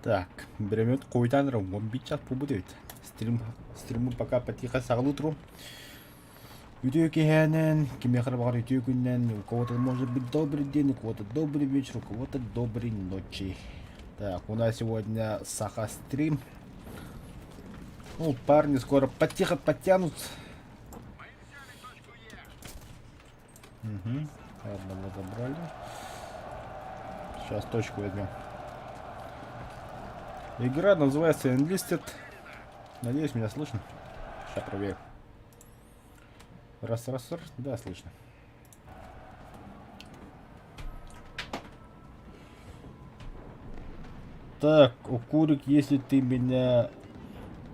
Так, берем койданром, он сейчас побудет. Стриму пока потихо саглутру. Видеокиханен, кемехар бар видеокинен, у кого-то может быть добрый день, у кого-то добрый вечер, у кого-то доброй ночи. Так, у нас сегодня саха-стрим. Ну, парни скоро потихо подтянутся. Угу, одного забрали. Сейчас точку возьмем. Игра называется Enlisted. Надеюсь, меня слышно. Сейчас проверю. Раз. Да, слышно. Так, Укурик, если ты меня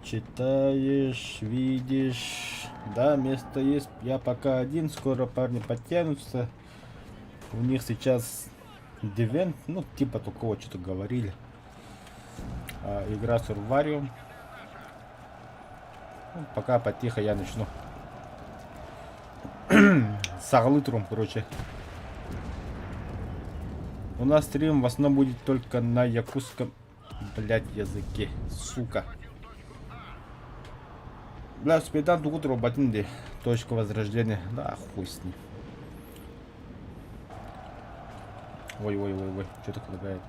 читаешь, видишь... Да, место есть. Я пока один. Скоро парни подтянутся. У них сейчас дивент. Ну, типа такого что-то говорили. Игра Survarium. Ну, пока потихо я начну. Саглытрум, короче. У нас стрим в основном будет только на якутском, блять, языке. Сука. Бля, спидан дугутру батинди. Точка возрождения. Да, хуй с ним. Ой. Что-то лагает.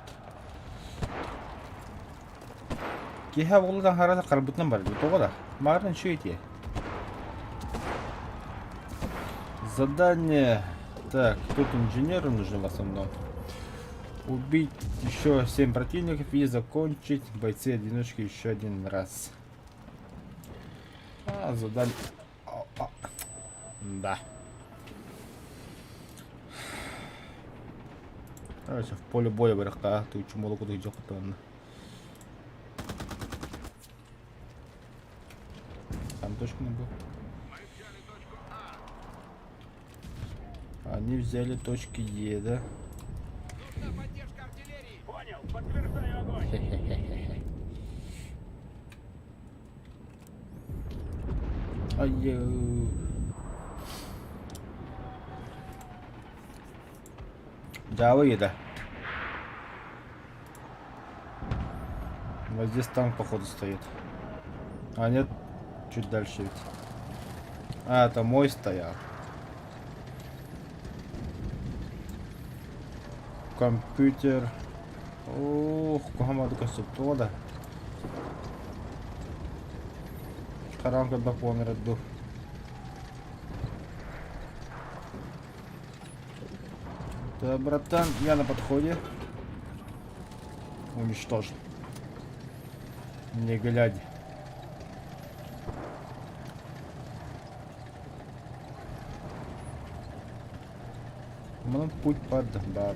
Киха волдан хараса карбутнан бар. Тогда. Марин что эти? Задание. Так, тут инженеру нужно в основном. Убить еще 7 противников и закончить бойцы одиночки еще один раз. Задание. Да. Короче, в поле боя вырахта. Ты учу молоко до идёт потом. Там точка не был. Они взяли точки Е, да? Понял, подтверждаю огонь. Ай-ё. Да, выеда. Вот здесь танк, походу, стоит. А нет, чуть дальше ведь. А, это мой стоял. Компьютер. Ох, Кухамаду Касуптода. Харамка Бакон Реду. Да, братан, я на подходе. Уничтожен. Не глядя. Ну, путь под бар.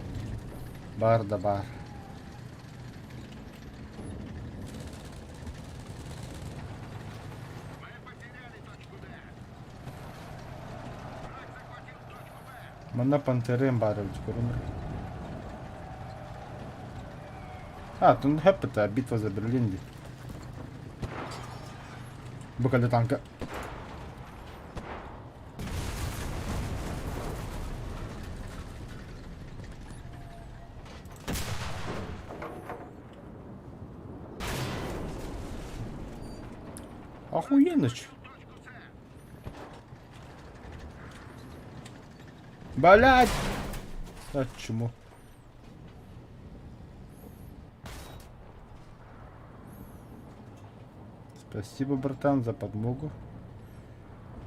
Бар да бар. Мана пантерем барович көрінір. Тут хеп это битва за Берлин. Букали танка. Охуенныч. Блять! А чему? Спасибо, братан, за подмогу.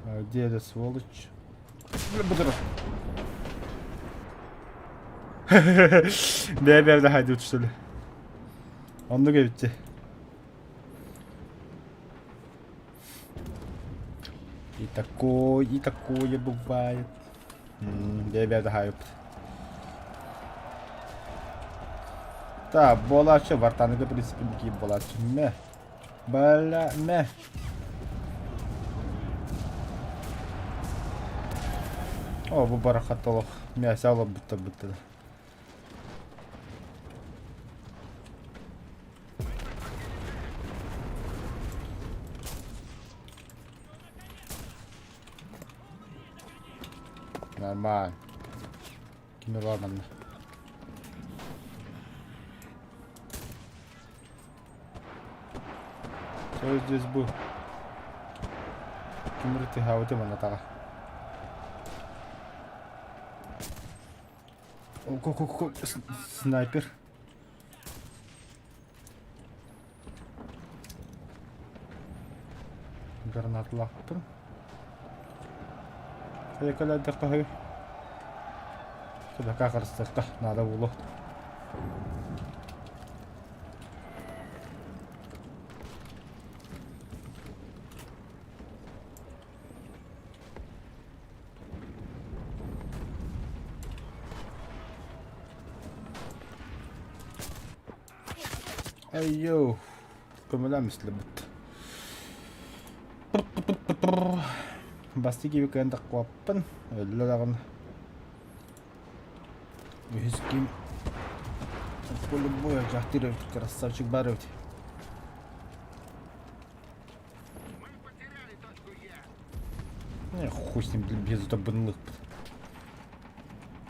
А где эта сволочь? Да, я ходил, что ли? Он ну говорите. И такое бывает. Ребята хайп. Так, болачы вартаныга принципе болачы. Ме. Бля, ме. О, bu барахатолог. Мясо алып бутта. Нормально. Кими var bende. Кто здесь был? Кимрити, а вот именно так. Ко-ко-ко, снайпер. Гранат лаппыр. Якалады кахы. Сюда как расстарта, надо было. Айо, көмөлөм мислебит. Бастыги викенде кваппын, өллөрагын. Үским. Поле боя жактырып, красавчик барып. Хуй с ним без добынлык.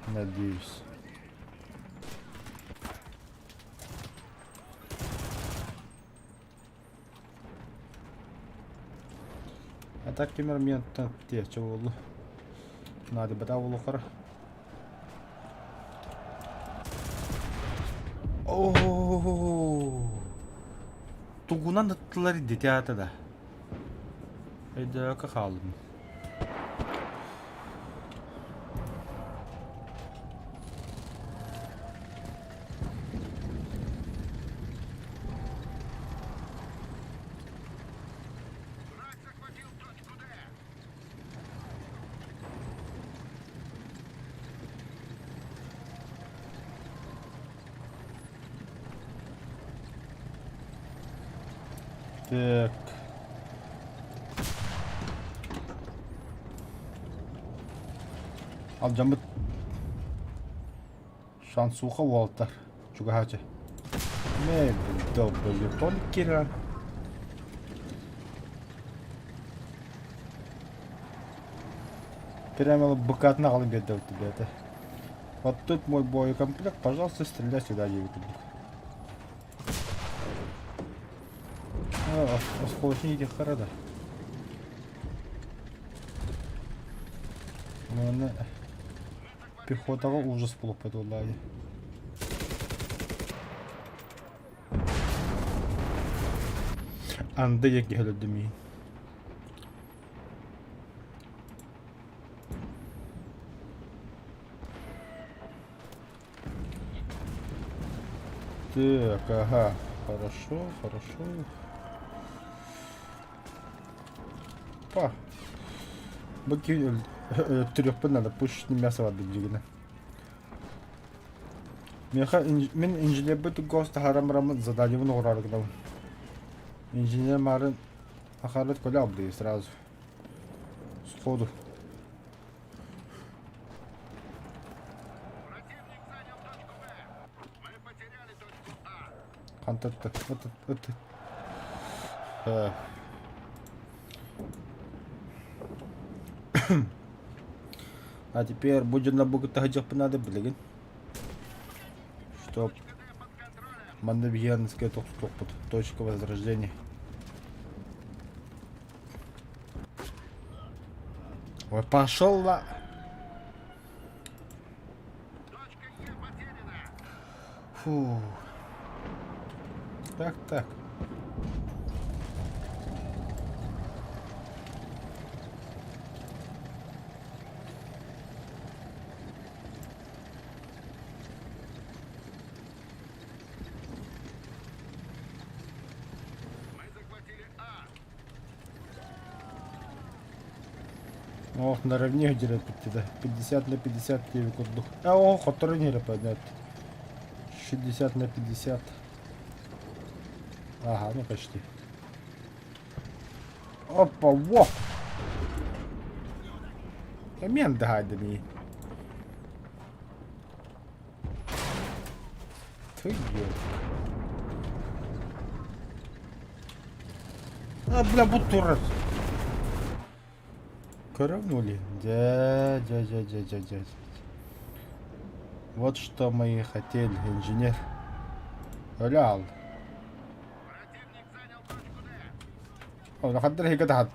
Надеюсь. А так моментта те болду. Надо бата улукара. О, тугунан аттылар иде театрда. Айда кахалым. Так. Al camı şansuha Walter. Чугаче. Не, добре, тонкира. Прямо быкатна қалып берді вот тебе это. Вот тут мой боекомплект, пожалуйста, стреляй сюда, 9 кубик. Осколочники харада. Мына пехотаға ужас болып кетті олай. Анда еке хөлөдді мен. Так, ага, хорошо, хорошо. Па. Баки трёхпен надо пушить мясо воды джигина. Мен инженер бит госта харам задание урарык да. Инженер марын ахарат коля обды сразу. Сходу. Контакт. Вот. А теперь будем на бугатахаджах понадобились. Чтоб мандабьянская точка возрождения. Ой, пошел на. Фу. Так. Ох, наравне где-то 50 на 50 тебе курду. Ох, который поднять. 60 на 50. Ага, ну почти. Опа, во! Мен дагадами. Ты А, бля, бутурас. Коровнули? Да. Вот что мы хотели, инженер. Реал. Оно хаддер хига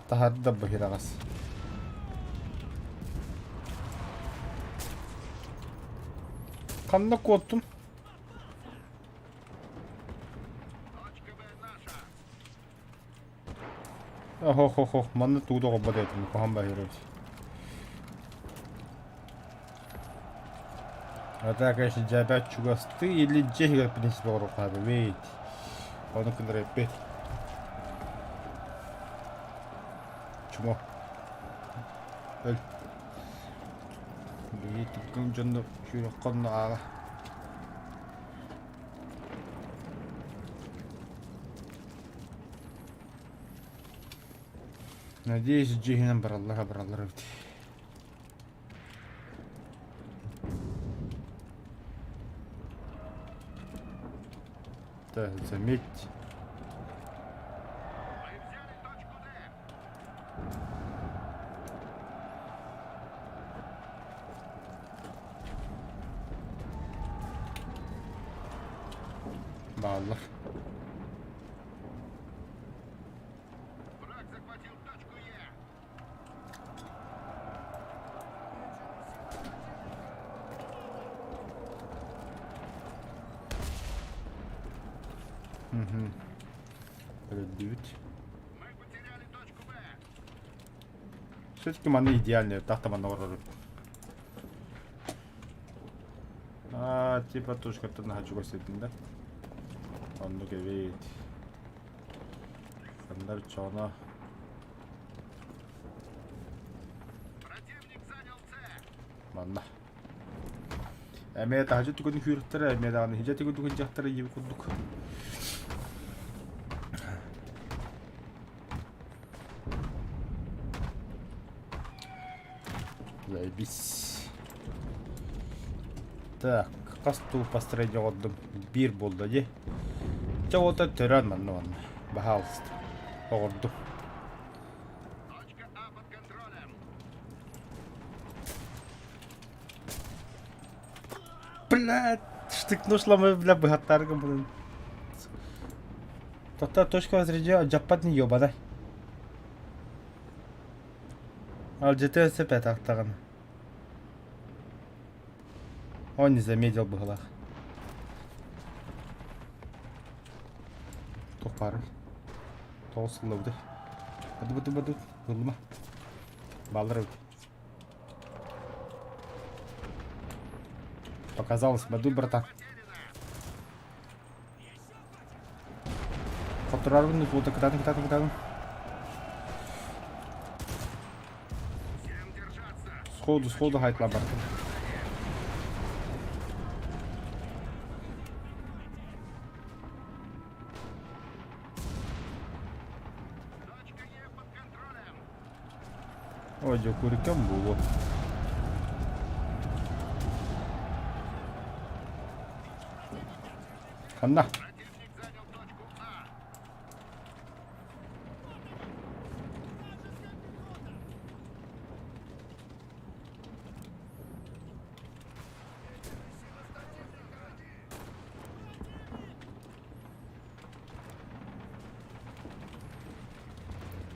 тахадда бахирагас. Канна коттун. Охо, манна тудого бодетин, кохан бахирагас. Это, конечно, диабет чугасты или джехига принципе орухаби, вейт. Onu kındır hep Чумо. Öl. Bir tıkkın canlı şöyle kanlı ağa. Надеюсь, джихинам браллара бит. Да, заметь. Баллах. Враг захватил точку Е. Продают. Мы потеряли точку Б. Все-таки маны идеальные, так там оно рожит. Типа тоже как-то нахожу да? Он ну говорит. Сандар чона. Противник занял С. Манна. Эмеда хажуу түгэн хүртэрэ эмеда аны хижээ түгэн түгэн жахтараа ив кудук. Заебись. Так, касту построение отдым бир болду же. Чего-то теран манно. Пожалуйста. Орду. Точка А под контролем. Блядь, штыкнушлама бля быхаттарга блин. Тота точка разрядила жаппат не ёбадай. Ал ЖТС пятактаган. Он не заметил бы глах. Топары. Толсылды. Баду. Булма. Балры. Показалось, баду, братан. Фотурарвын, вот катан. Всем держаться. Сходу хайтла, братан. Точка Е под контролем. Ой, дякую, було. Ханна. Противник занял точку А.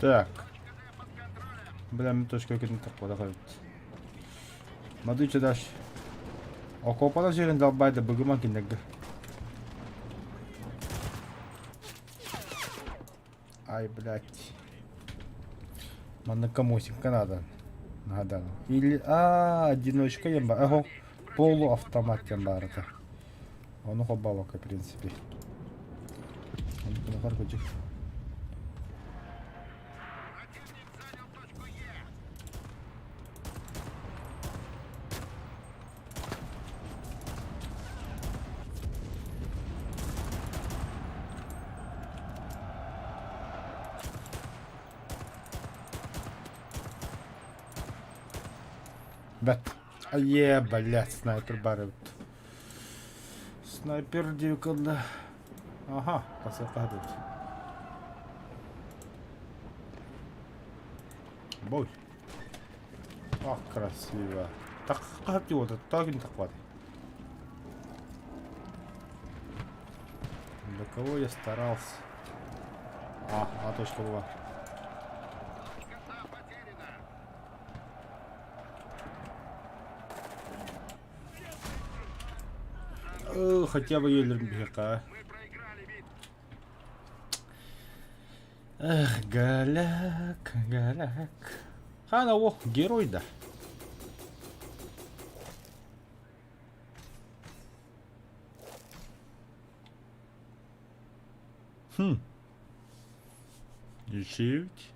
Так. Точка Д под контролем. Бля, мен точка өкетін тақпада қойыпты. Мадуйча даш. Окопада жерін далбайды, бұгыман кеннегі. Ай, блядь. Манна камосик надо. Надо. Или... одиночка ем бар. Ого, полуавтомат ем бар это. Он хобавака, в принципе. Он кунахар кучик. Противник занял точку Е. Бәт. Блядь, снайпер бар. Снайпер девкалда. Ага, посылка тут. Бой. Ах, красиво. Так, как его тут так не так вот. Для кого я старался? А точка была. Точка А потеряна. Хотя бы елерін бейқа. Мы проиграли битву. Эх, голяк, голяк. Ана, о, герой да. Жить.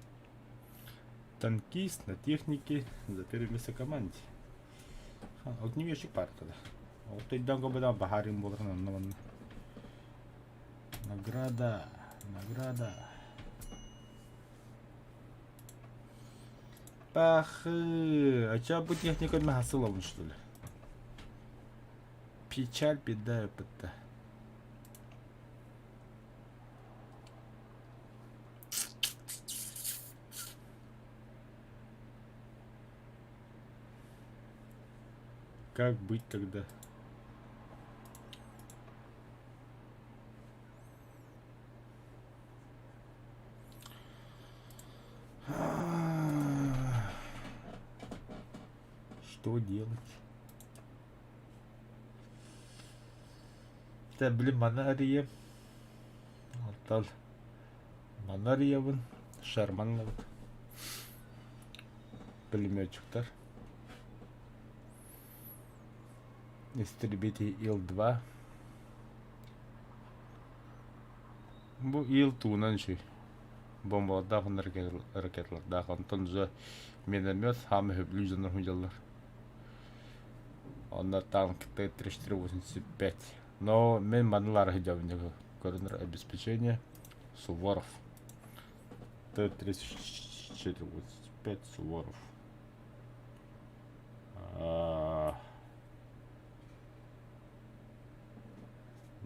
Танкист на технике за первое место команде. Огневещик пар тогда. Вот ты данго бы бахарим болар на награда, награда. Пах, а чё бы техника на хасылом что ли? Печаль, беда, опыта. Как быть тогда? Что делать? Да, блин, Манария. Алтал. Манария вон. Шарман вот. Пулеметчиктар. Истребитель Ил-2. Bu Ил-2'нан şey. Bombalardan raketler. Ondan sonra minomет, hamı hüblü жанр хуйдалар. Onlar танк Т-3485. Но мен манылары хидявынығы көрінір обеспечение Суворов. Т-3485 Суворов.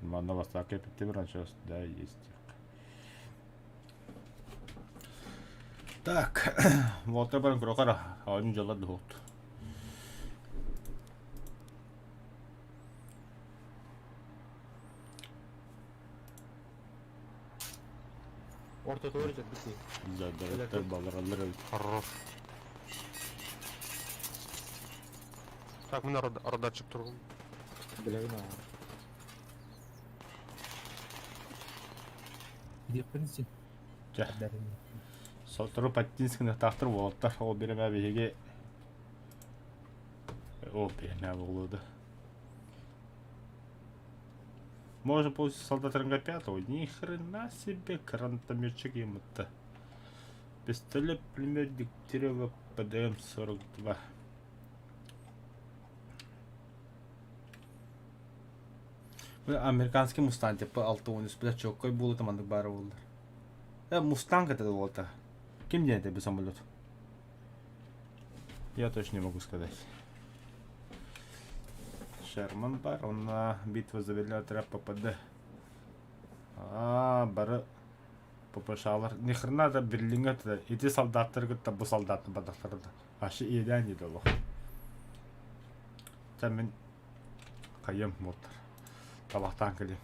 Манна вас так эпитемран сейчас, да, есть. Так, вот это крокара, а он делает доход. Orta doğru gidecek bitti. Да, да, это баллар. Хорош. Так, мына радарчик тұрғын. Білемін аға. Деп бірінсен. Жа. Солтыру Паттинскіні тақтыр болыптар. Ол береме бейге... О, береме болуды. Может, после солдат ранга 5, ни хрена себе гранатометчик ему-то. Пистолет пулемет Дегтярева ПДМ-42. Американский мустанг типа 6-10 бля чоккой булы тамандык бары болду. Мустанг это болду. Ким денет это самолет? Я точно не могу сказать. Шерман бар, он на битву за вертолет ППД. Бары попашалар. Ни хрена да Берлинге да. Эти солдаттар гытта бу солдатны бадактырды. Ашы иеден иде лох. Мен кайым мотор. Табақтан келем.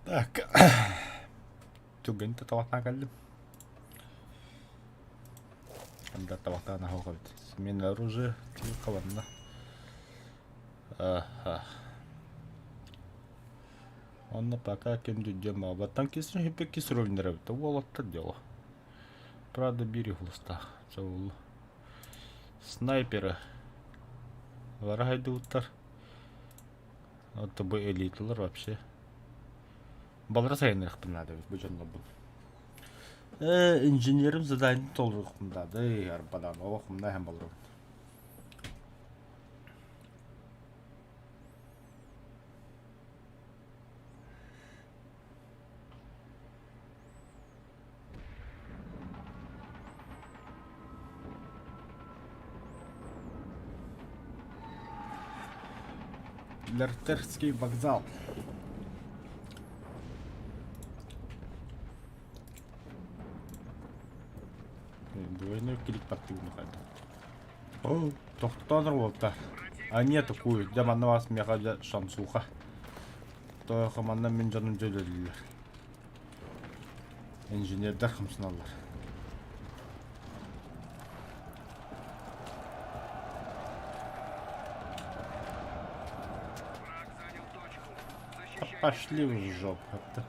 Так. Түгенті табақтан кәлдім. Анда табақтан ағауға бет. Мен оружие қабарында. Онна пока кем дүйдем абаттан кесін хепек кесір өліндер әбітті. Ол аттыр дело. Правда, бери хлыста. Жауылы. Снайперы. Вара хайды ұттар. Это бы элитлар вообще. Балра сайын рахпын надо ведь, бұ жанна бұл. Инженерім задайын толыр ұқымдады. Арбадан оғымда әм балрым. Лертерский вокзал. Двойной клик подпилный хотел. О, тоқтаныр болта. А не такую, деман на вас мега шансуха. То команда мен жаным жөлелілер. Инженердер қымсыналар. Враг занял точку. Защищайте. Пошли в жопу. Это.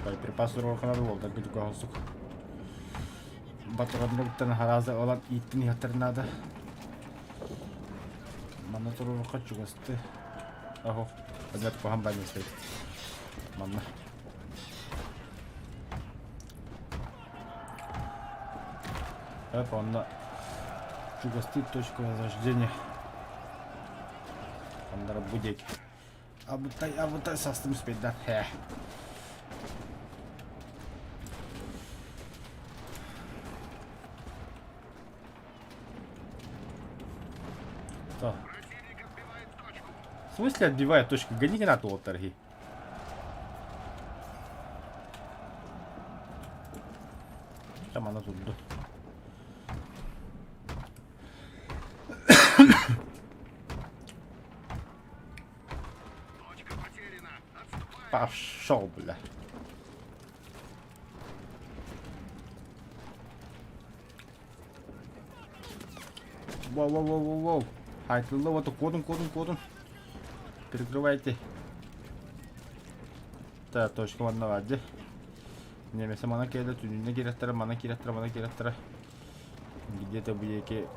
Боеприпасы руханар болды, гүлгі ғасық. Батырандырыктан харазы olan иттін ятырнады. Мана тұру рухат жүгісті. Ахо, әзмет қоған бәймесбей. Мана. Онна жүгісті точку возрождения. Ондары будек. Абытай састым спейден. Противник отбивает точку. В смысле отбивает точку? Гони гранату от торги. Там она тут. Точка потеряна. Отступаем. Пошел, бля. Воу. Айтылды, вот кодын. Перекрывайте. Да, точка мана вадди. Немесе мана келді, түніне кереттірі, мана кереттірі. Где-то бұеке.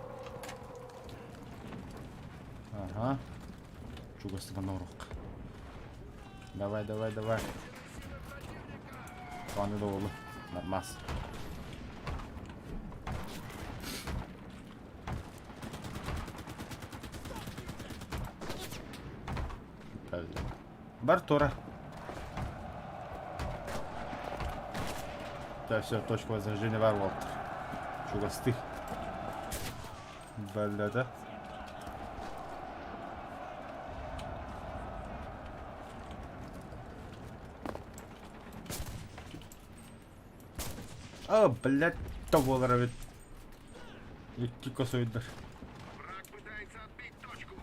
Ага. Чугасты мана ұрық. Давай. Қаны да олы. Нормас. Бар Тора. Да, все, точка возрождения бар вот. Чугасты. Бля, да? А, блядь, того ловит. Идти косой даже. Враг пытается отбить точку.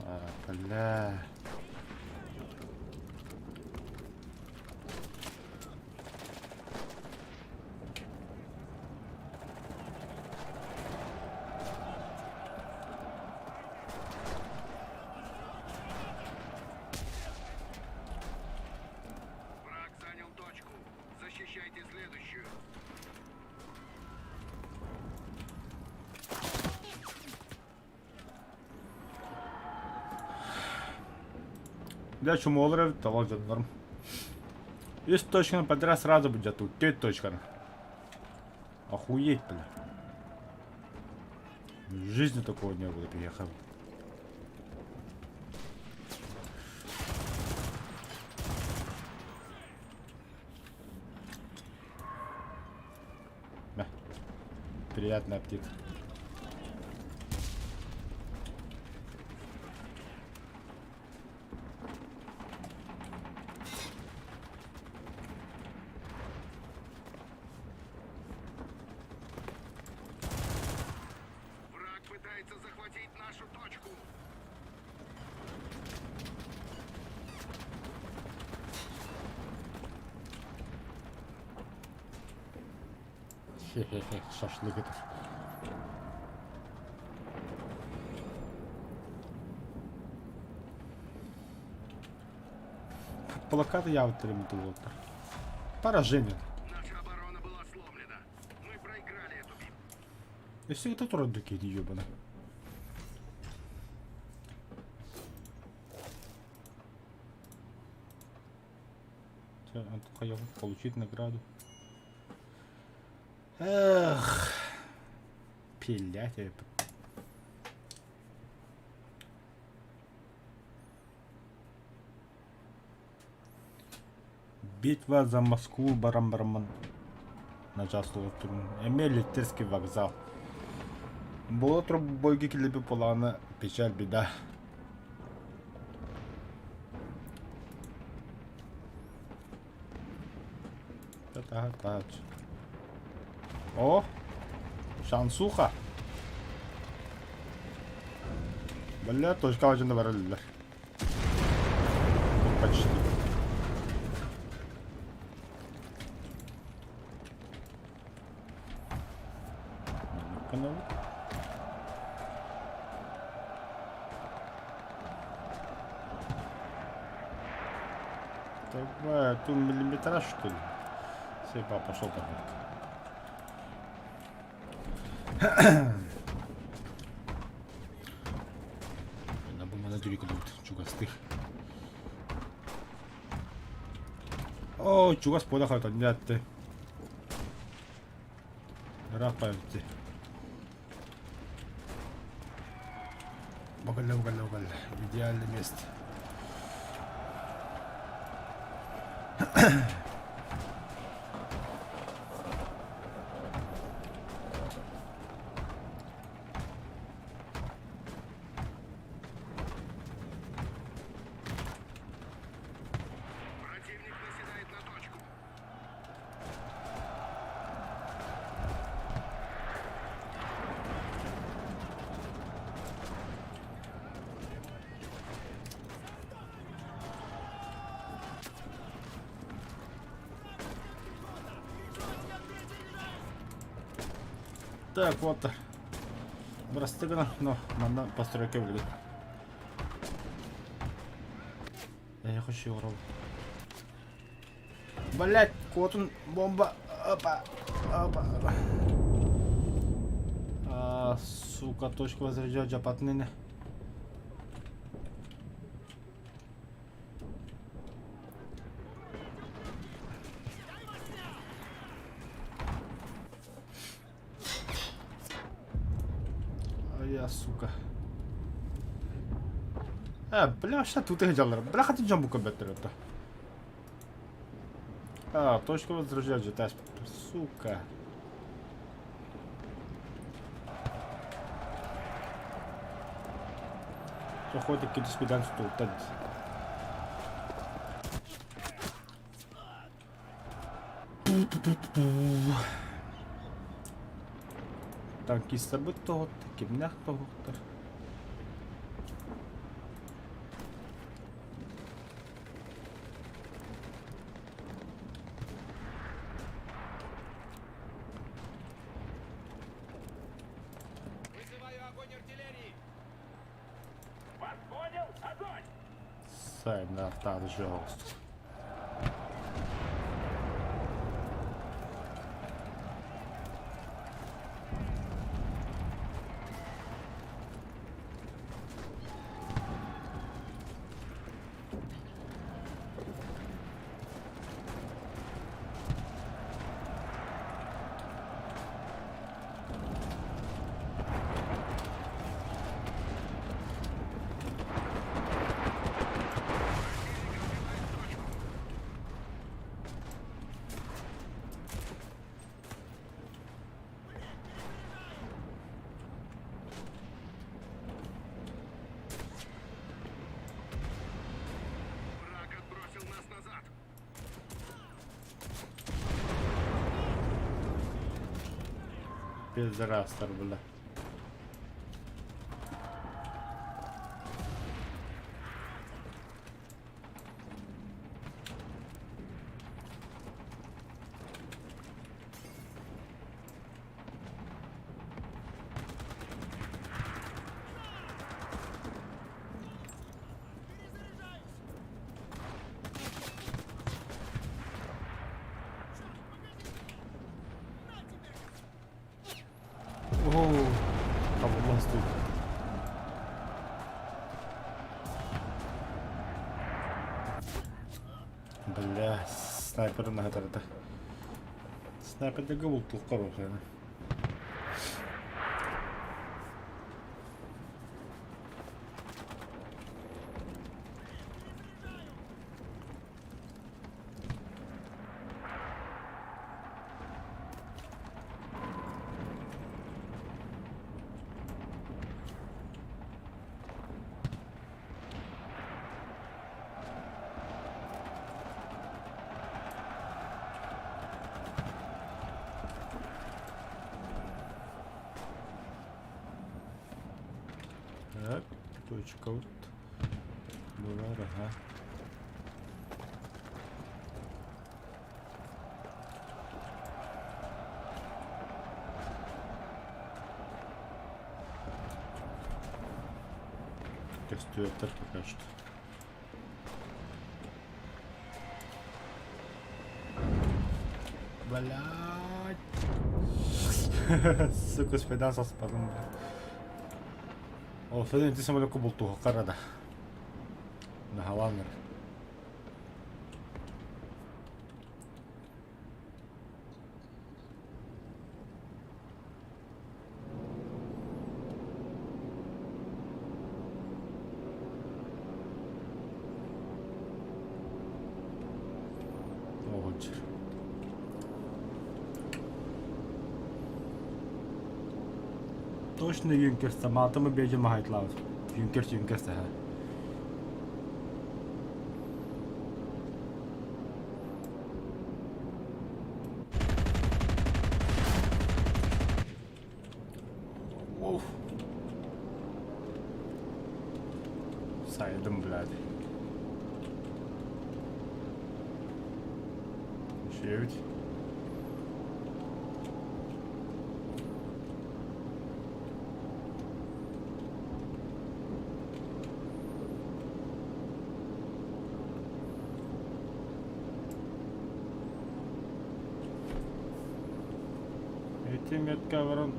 А, бля. Враг занял точку. Защищайте следующую. Бля, чему ловит, того норм. Есть точка подряд сразу будет тут. Ты точка. Охуеть, бля. В жизни такого не было, приехал. Приятный аппетит. Враг Хе-хе-хе, шашлык это. Плакаты я отремонтировал. Поражение. Наша оборона была сломлена. Мы проиграли эту битву. И все это тоже такие неёбаны. Антоха, я получить награду. Эх, пилять это. Битва за Москву, Барам-Бараман. Начало туру. Эмель Литерский вокзал. Было бойки келебі поланы, печаль беда. Так. О! Шансуха! Бля, точка важно варили. Почти. Ну-ка. Давай, тут миллиметраж что ли? Сейпа, пошел так. Надо бы на дюрик идут, чугастых. О, чугас подахал, нет ты. Рапайте. Уголь. Идеальное место. Противник наседает на точку. Так, вот. Расстыгано, но надо постройки выглядит. Я не хочу его робить. Блять, котун, бомба. Опа. Сука, точка возряжать джапатныны. Я, сука. Бля, что тут их делали? Бля, хоть джамбу кабетер это. Точка возряжать же, сука. Что хоть какие-то спиданцы тут. Танкиста бы тот, кимнях тот. Вызываю огонь артиллерии. Вас понял? Огонь! Sai na tarde de rosto. Враг отбросил нас назад. Пиздерастер, бля. О, кого стоит. Бля, снайпер на это. Снайпер для габул тут хороший. Так, точка вот. Была, ага. Тестую так пока что. Блядь. Сука, спидан со спадом, блядь. О, студент ти самолетку был туго, карада. На Галанер. Огоджер. Точно Юнкерста, малта ми бежим Хайтлаус. Юнкерста ха. Оф. Saydım блядь. Şevit. Этим метка баран.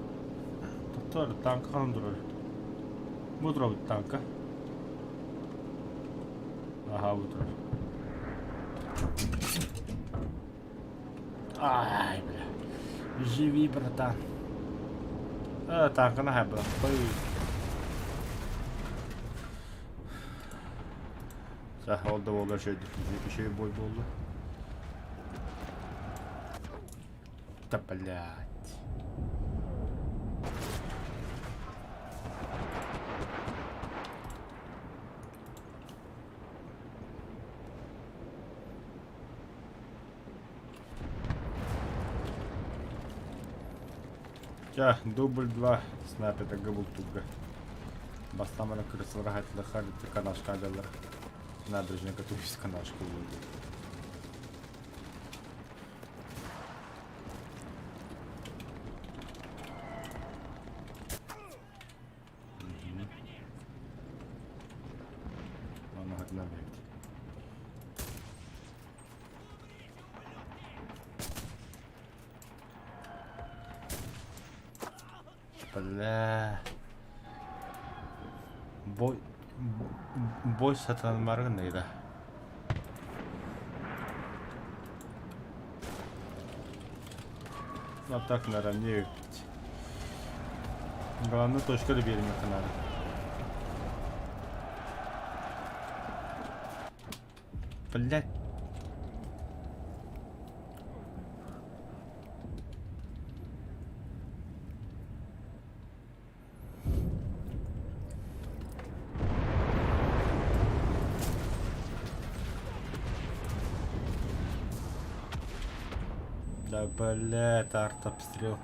Туттар танк хандырыр. Bu durur tanka. Aha bu durur. Ай, бля. Живи, братан. Танка на брат. Oldu oldu şey bir şey boy oldu. Да блядь. Ja, дубль 2 снайпер габул туга. Бастамана крысылар хатла халит канашка алалар. Набережная готовится канашка будет. Она хоть на век. Бля. Бой сатанмарың нейді. Вот так наравне. Главное точка берега канала. Блять. Да блять, артобстрел.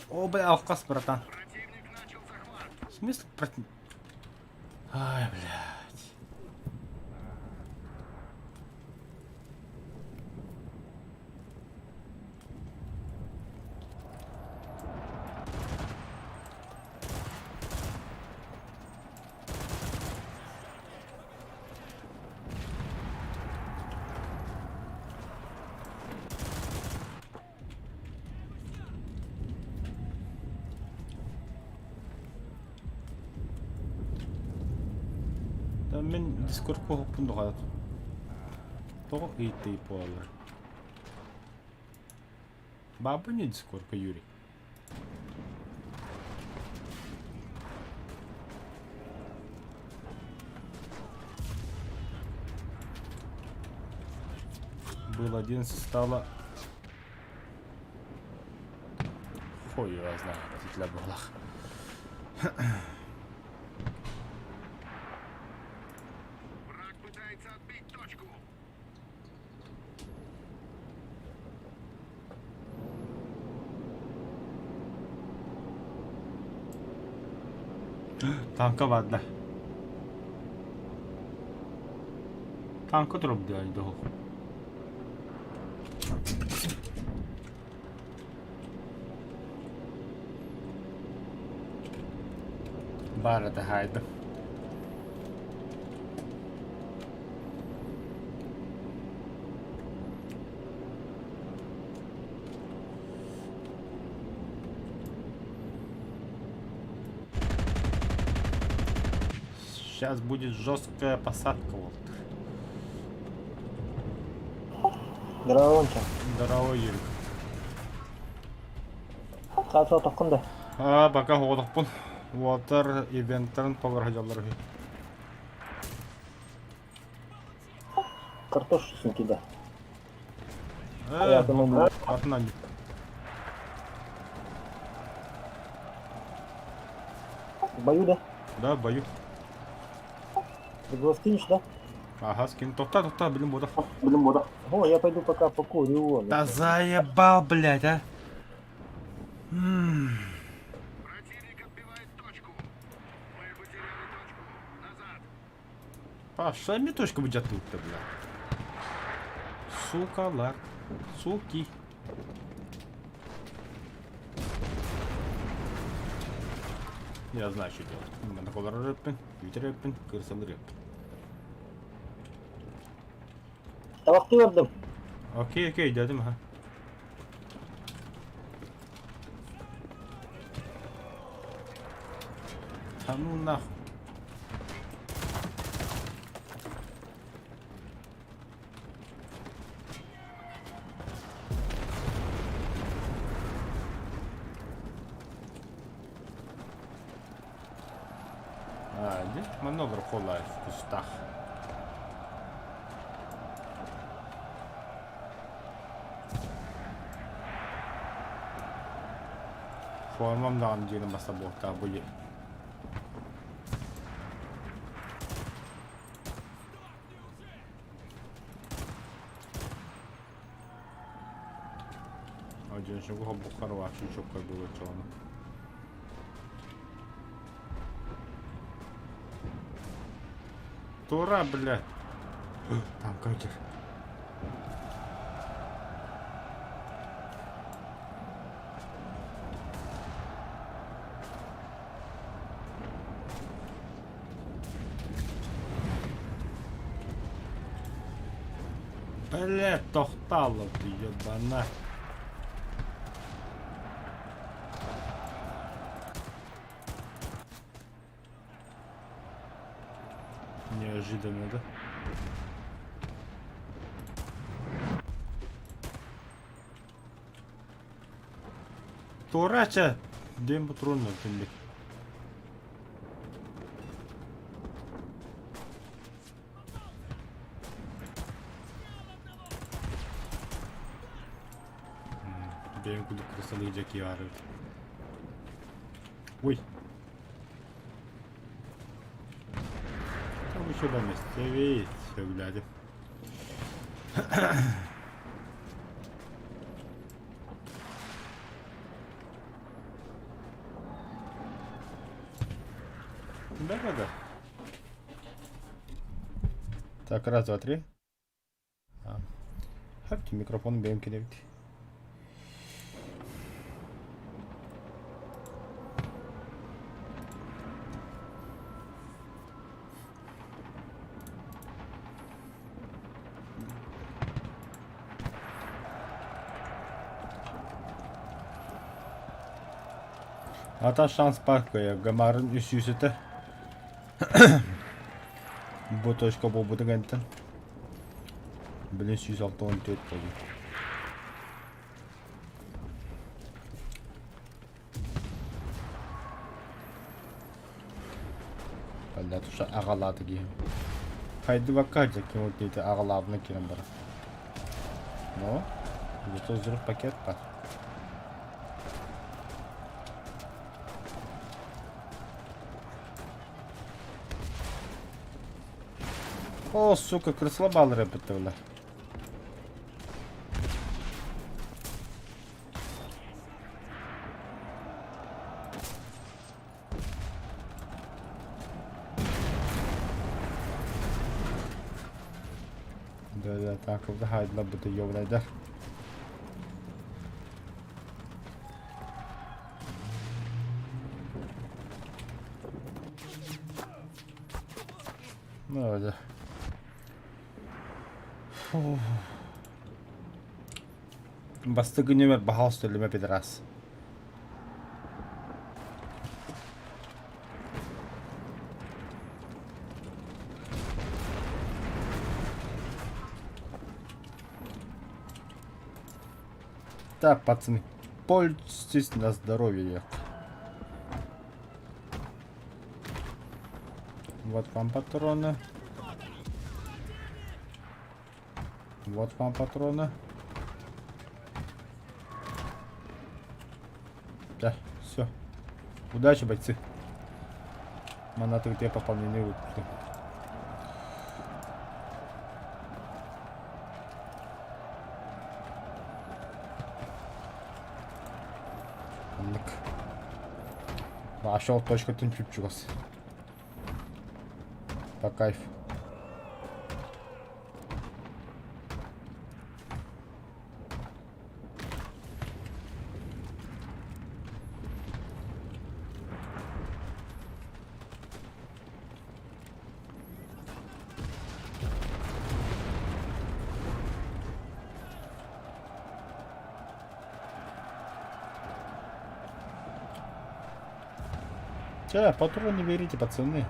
О, бля, авкас, братан. Противник начал захват. В смысле против... Ай, блядь. Мен Discord-ко хоппун дохат. Того итей полар. Баба не Discord-ко Юрий. Был 11, стало... Хуй его знает, для балах. Враг пытается отбить точку. Tanka vardı. Tanka drop diyor o. Bara da haydi. Сейчас будет жесткая посадка. Вот. Здорово, Вонча. Здорово, Юрик. Saat отоққынды. Бака ходықпын. Water ивенттерін тоғырға жалар. Картош сумки, да. Я думаю, артынан нет. В бою, да? Да, в бою. Ты его скинешь, да? Ага, скин. Тоқта, блин, бода. О, я пойду пока покурю его. Да заебал, блядь, а. Противник отбивает точку. Мы потеряли точку. Назад. Паша, мне точка будет тут-то, блядь. Сука, лар. Суки. Я знаю, что делать. Надо колор рэппин, витер рэппин, кырсал рэппин. Табақты бердім. Окей, дядым, ага. Да ну нахуй. Здесь маневр холает в кустах. Formamdan diyelim masa bohta bu ye. Один же в бухарвачу чопка было черно. Тура, блядь. Там катер. Блядь, тохтало ты, ебана. Неожиданно, да? Турача! Дем патронно, блядь. Бем куда красавые джеки арят. Ой! Там еще до места веет, все, глядя. Да. Так, раз, два, три. Хапти микрофон бем кидать. Ата шанс паркая, гамарын үсүсөтө. Bu точка болбуду кенттен. 1664 болду. Бля, туша агалады кийим. Кайды бакка жаки вот дейти агалабына кирем бар. Но, зато взрыв пакет бар. О, сука, крысла балыр эпетті бля. Да, так, хайдла буде йоврайдер. Ну, да. Бастыгы нөмір бағал үстеліме пидорас. Так, пацаны, пользуйтесь на здоровье. Вот вам патроны. Вот вам патроны. Да, все. Удачи, бойцы. Манаты где пополнены выпуски. Ашол точка тынчупчугас. По кайфу. Че, патроны берите, пацаны.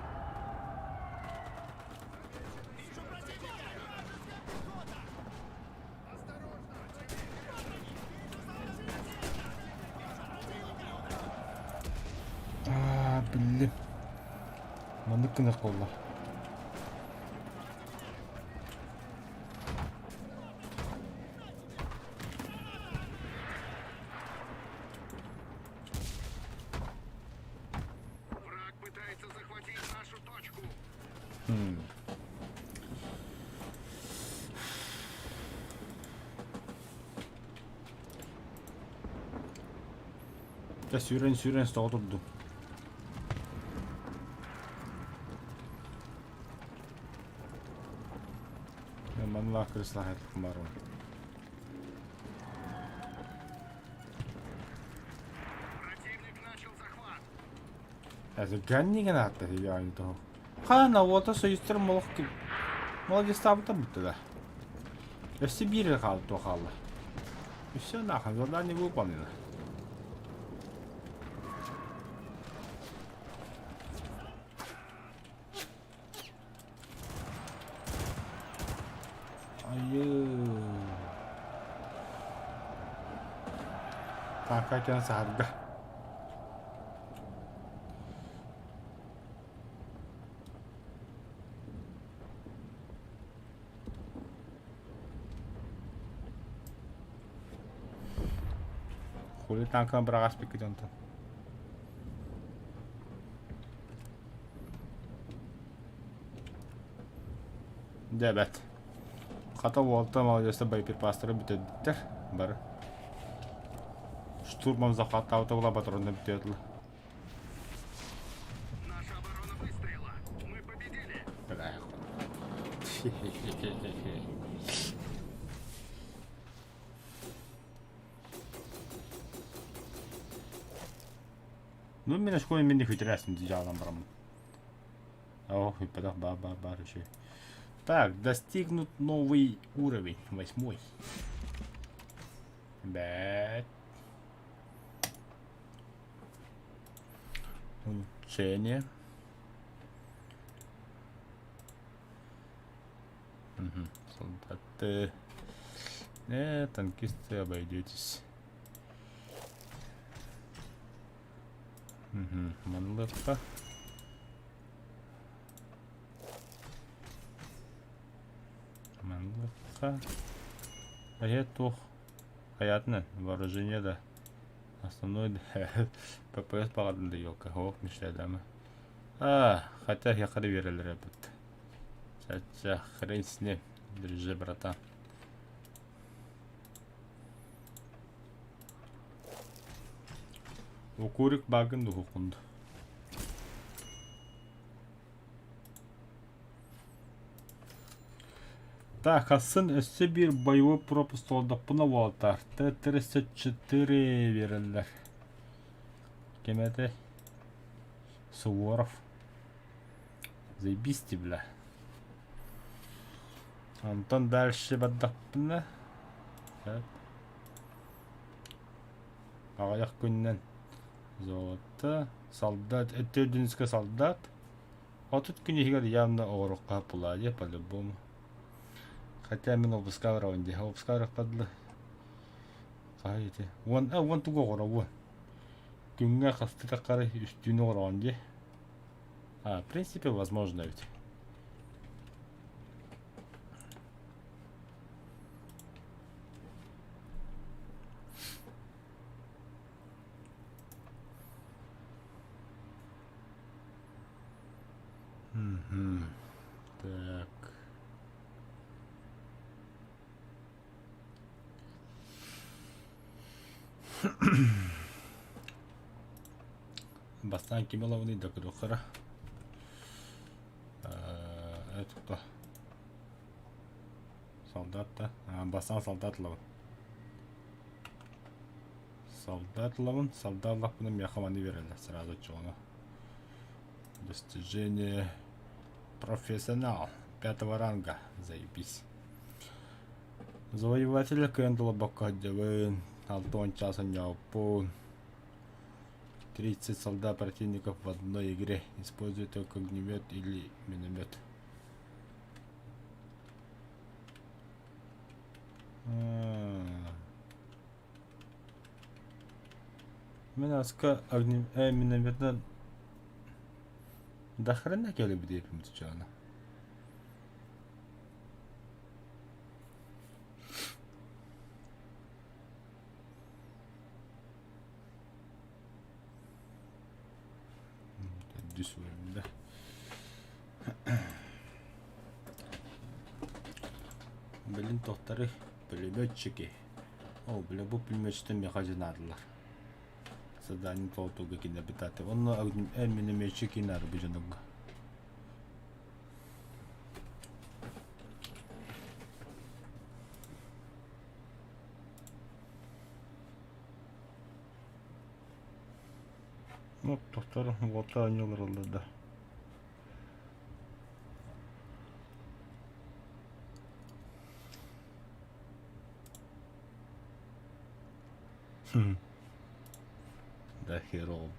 Блин. Маныкына колла. Враг пытается захватить нашу точку. Ya süren stoğa durdu. Ben bana kırısla hayatlıkım var onu. Противник начал захват. Это ганниген атты я не то. Хана вот это союзтер молоки. Молодец там да. Я в Сибири хал то хала. И все нахуй, задание выполнено. Kakaknya seharga. Хули танкан бірақ аспекке жанты. Дебет. Хата волта молодежься боеприпастыры бітедіктер. Бары. Штурман захвата аутобула патронды бітеділі. Наша оборона выстрела. Мы победили. Бля. Ну, меня школе мне интересно, дьяволом брам. Ох, и подах ба еще. Так, достигнут новый уровень, 8. Бэт. Улучшение. солдаты. Не, танкисты обойдетесь. Угу, манлыка. Манлыка. Тух. Hayatın вооружение да. Основной ППС бағадында елка. Оқ мешайды ма. Хотя яқыры верелер бит. Чача, хрен с ним. Держи, братан. Укурик багын да хукунду. Так, асын өсі bir боевой пропуск oldu. Buna voltar. Т-34 verirler. Кемеді? Суворов. Заебисти, бля. Антон дальше баддақпына. Ағаяқ күннен. Золоты. Солдат. Өттердіңізгі солдат. Отыт күні егер явно оғырыққа пұлады, по-любому. Хотя мен обыска враунде. Обыска врақпадылы. Қай еті. Вон туға қора, вон. Күнге қасты тақары үстіне враунде. В принципе, возможно ведь. Так. Бастан кемеловный до крюхера. Это кто? Солдат-то? Бастан солдат ловын. Солдат ловын. Солдат лапыным яхаманы верелер сразу чону. Достижение профессионал 5-го ранга. Заебись. Завоевателя Кэндала Бакадевын. Алтон часа няупун. 30 солдат противников в одной игре. Используй только огнемет или миномет. Мен аска минометнен до хрена келіп дейпімді жаны. Düz önünde. Білін тоқтары пулеметчики. Бля, бұл пулеметчитен мехажинадылар. Задание толтуга кинобитаты. Оны минометчики нар бұжынуға. Тоқтары волта анелар олды да. Да хер oldu.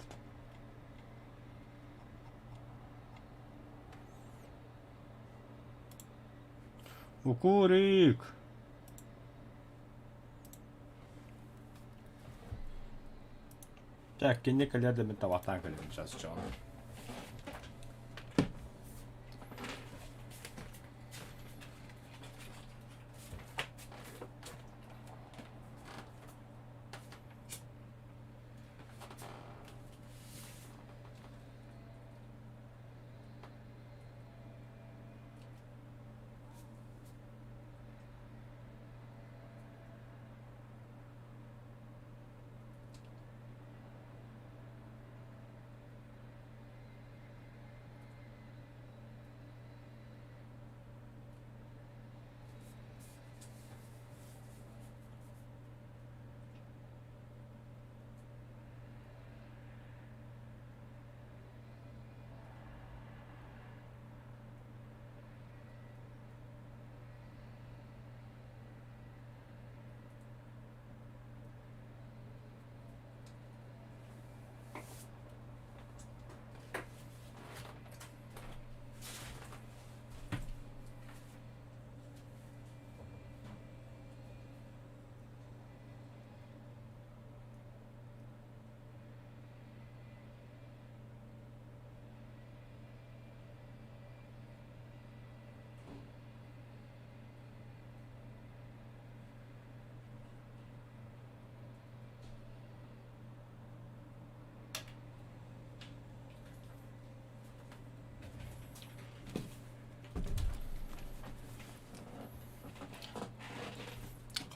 Укурик! Так, кенне калерде мен таватан калерде сейчас чё.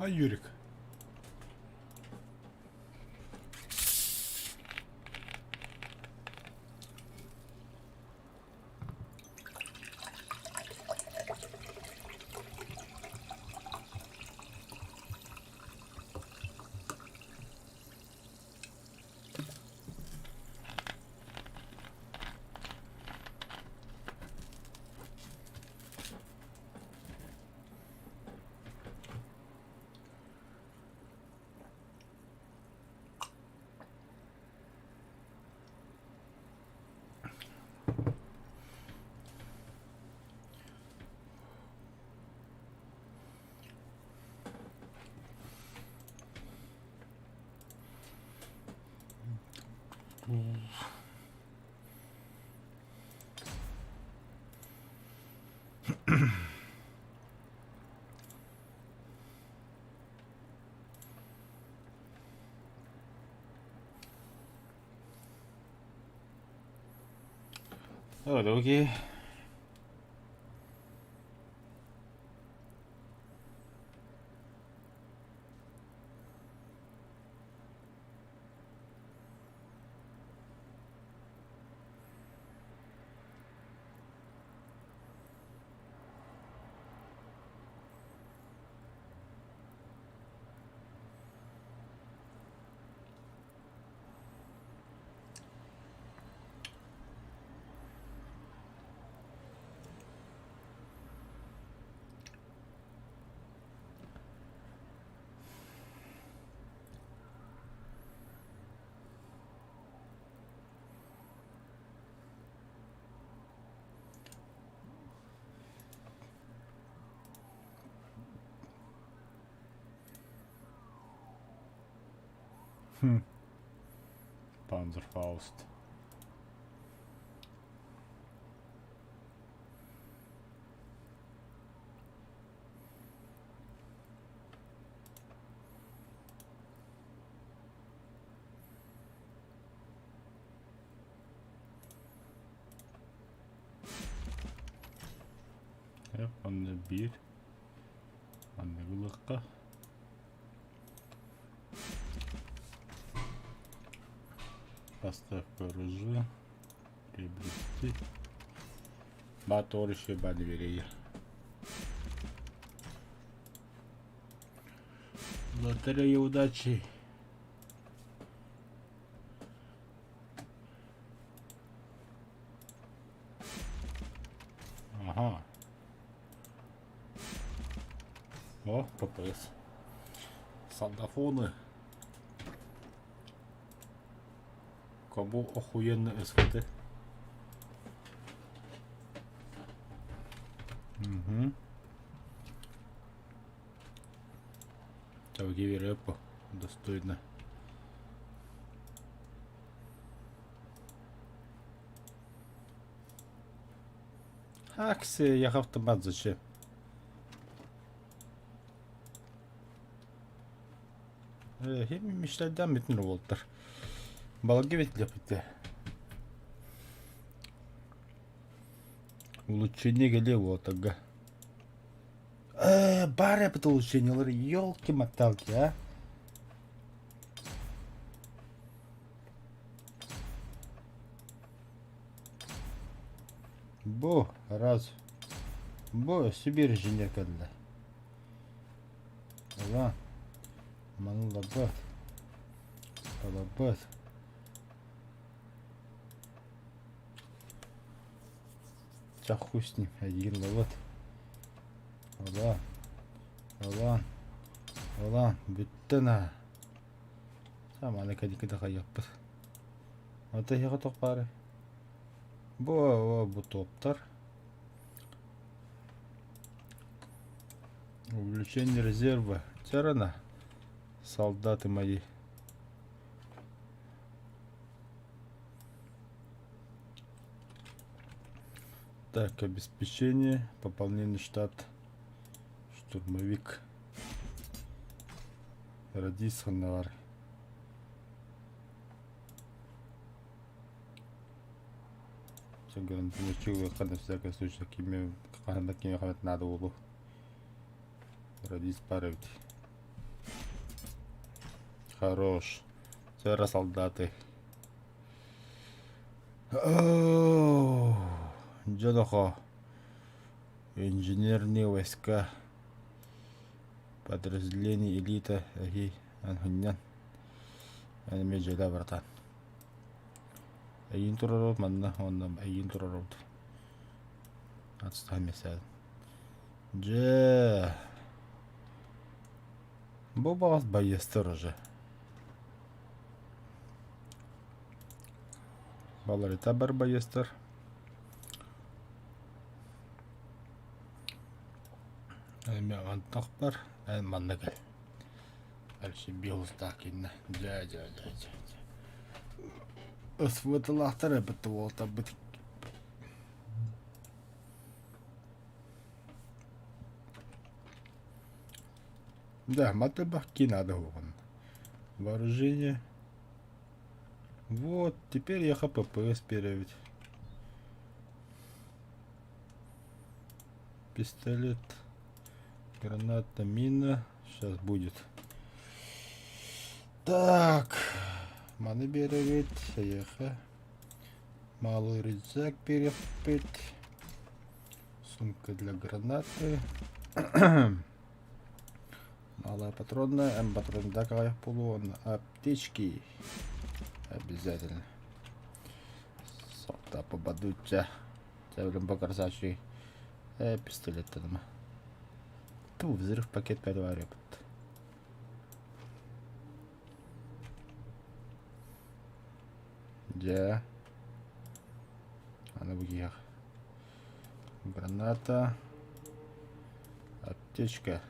А Юрик? 여기 Panzerfaust. Hep anne bir. Anne kılıkka. Поставь оружие. Приобрести. Мотор еще дверей. Лотерея удачи. Ага. О, ППС. Солдафоны. Кому охуенно СКТ. Угу. Таугиви рэпо. Достойно. Аксия, я автомат зачем? Hem işlerden bütün robotlar. Балаги ведь ляпите. Улучшение голевого тага. Бар это улучшение, елки-моталки, а? Бо, раз. Бо, Сибирь же некогда. Ага. Манлабат. Алабат. Хуй с ним, один ловот. Алан, бүттіна. Саманы кәдекеді қайаппыз. Ата еға тоқпары. Бұ топтар. Увлечение резерва. Тярана. Солдаты мои. Так, обеспечение, пополнение штат, штурмовик, радист ханавар. Все гарантирую, на всякий случай, какими хватит надо улу. Радист паровить. Хорош. Це солдати. Оу, Джонохо. Инженерные войска. Подразделение элита. Аги. Анхуньян. Анime жайда братан. Айын турарот манна. Оннам айын турарот. Отстань месяц. Же. Бобас байестер уже. Баларита бар байестер. Айме антақ бар. Айн маннагай. Әлші биылыстақ кенна. Жа. Освойтылақтары бітті болта бітік. Да, матыбахки надо вон. Вооружение. Вот, теперь я ХПП сперевить. Пистолет. Граната, мина. Сейчас будет. Так. Маны беревить. Еха. Малый рюкзак перепить. Сумка для гранаты. Малая патронная, М-патрон, да, какая полон, аптечки. Обязательно. Сокта побадуться. Цевлем покарсачи. Пистолет там. Ту, взрыв пакет переварит. Где? Она выехала. Граната. Аптечка.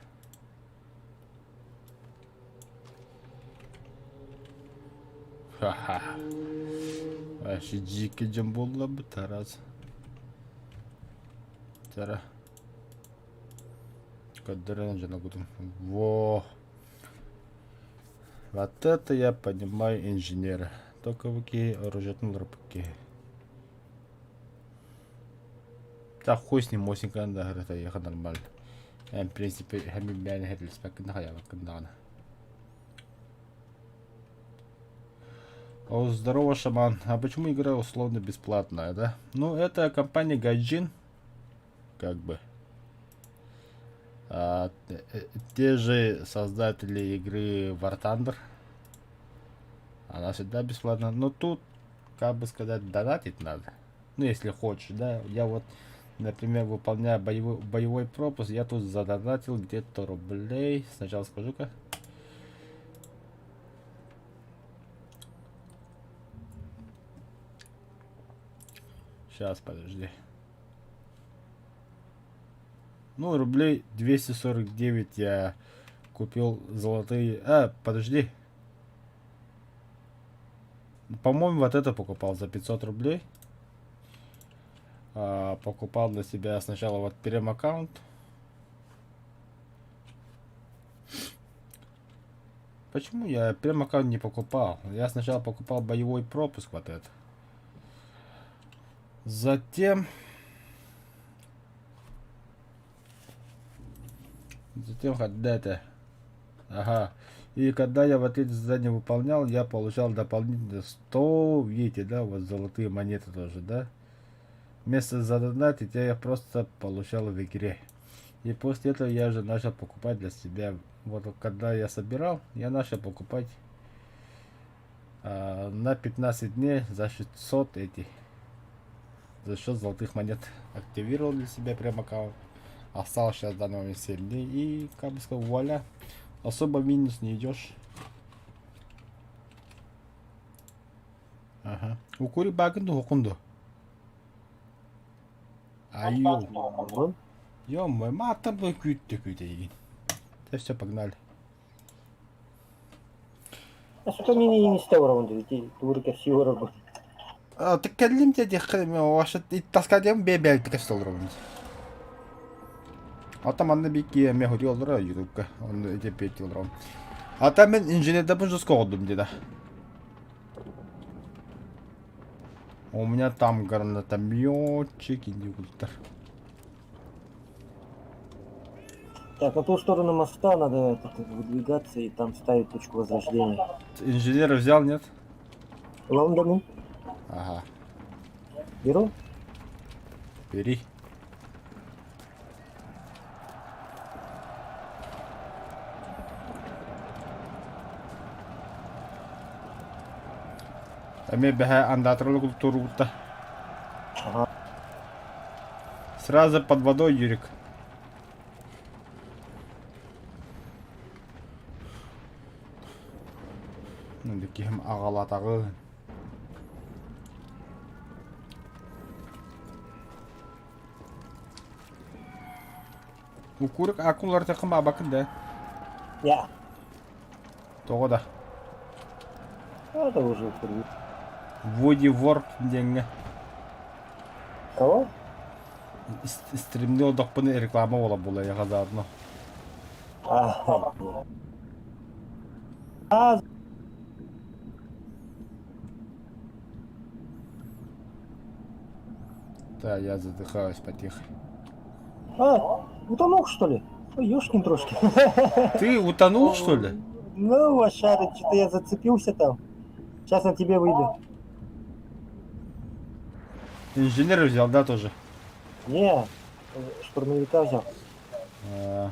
Ха-ха. Вообще дикий джамбулла бы тараз. Тара. Кадрен же нагудим. Во. Вот это я понимаю инженера. Только выки оружетный рыбки. Так хуй с ним мосинка да это ехать нормально. В принципе, хами бяне хедлис пакет нахая вакандана. О, здорово, шаман. А почему игра условно бесплатная, да? Ну, это компания Гайджин. Как бы. Те же создатели игры War Thunder. Она всегда бесплатна. Но тут, как бы сказать, донатить надо. Ну, если хочешь, да. Я вот, например, выполняю боевой пропуск. Я тут задонатил где-то рублей. Сначала скажу-ка. Сейчас, подожди. Ну, рублей 249 я купил золотые... подожди. По-моему, вот это покупал за 500 рублей. Покупал для себя сначала вот прем-аккаунт. Почему я прем-аккаунт не покупал? Я сначала покупал боевой пропуск вот это. Затем когда это... Ага. И когда я вот эти задания выполнял, я получал дополнительно 100, видите, да, вот золотые монеты тоже, да. Вместо задонатить я просто получал в игре. И после этого я уже начал покупать для себя. Вот когда я собирал, я начал покупать на 15 дней за 600 эти. За счет золотых монет активировал для себя прям аккаунт. Осталось сейчас в данный момент 7 дней. И, как бы сказал, вуаля. Особо в минус не идешь. Ага. Укури багынды хокунду. Аю. Ё-моё, матом бы күйт-күйт. Да все, погнали. А что мне не ставил, ведь турка сиора. تتكلم تدي واش تاسكاديم بيبيل تكستولرون атаманны бики эме ходиолдора ютубка он эти петилрон ата мен инженерда бужу скодум деда у меня там гранатометчик индикутор Так, на ту сторону моста надо выдвигаться и там ставить точку возрождения. Инженера взял, нет? Лондон, Ага, беру. бери. Ами бэхэ андатрлык тургута. Ага. Сразу под водой, Юрик. Ким ағалатағы. Укурик акулар тақым абакын да. Я. Тоғы да. Это уже впервые. Води ворп денге. Кого? Стримді одақпыны реклама ола бола яға заадно. А, а, Да, я задыхаюсь потихо. утонул что ли? Ой, ёшкин трошки. Ты утонул, что ли? Ну, лошадок, что-то я зацепился там. Сейчас на тебе выйду. Инженера взял, да, тоже? Не, штурмовика взял. А,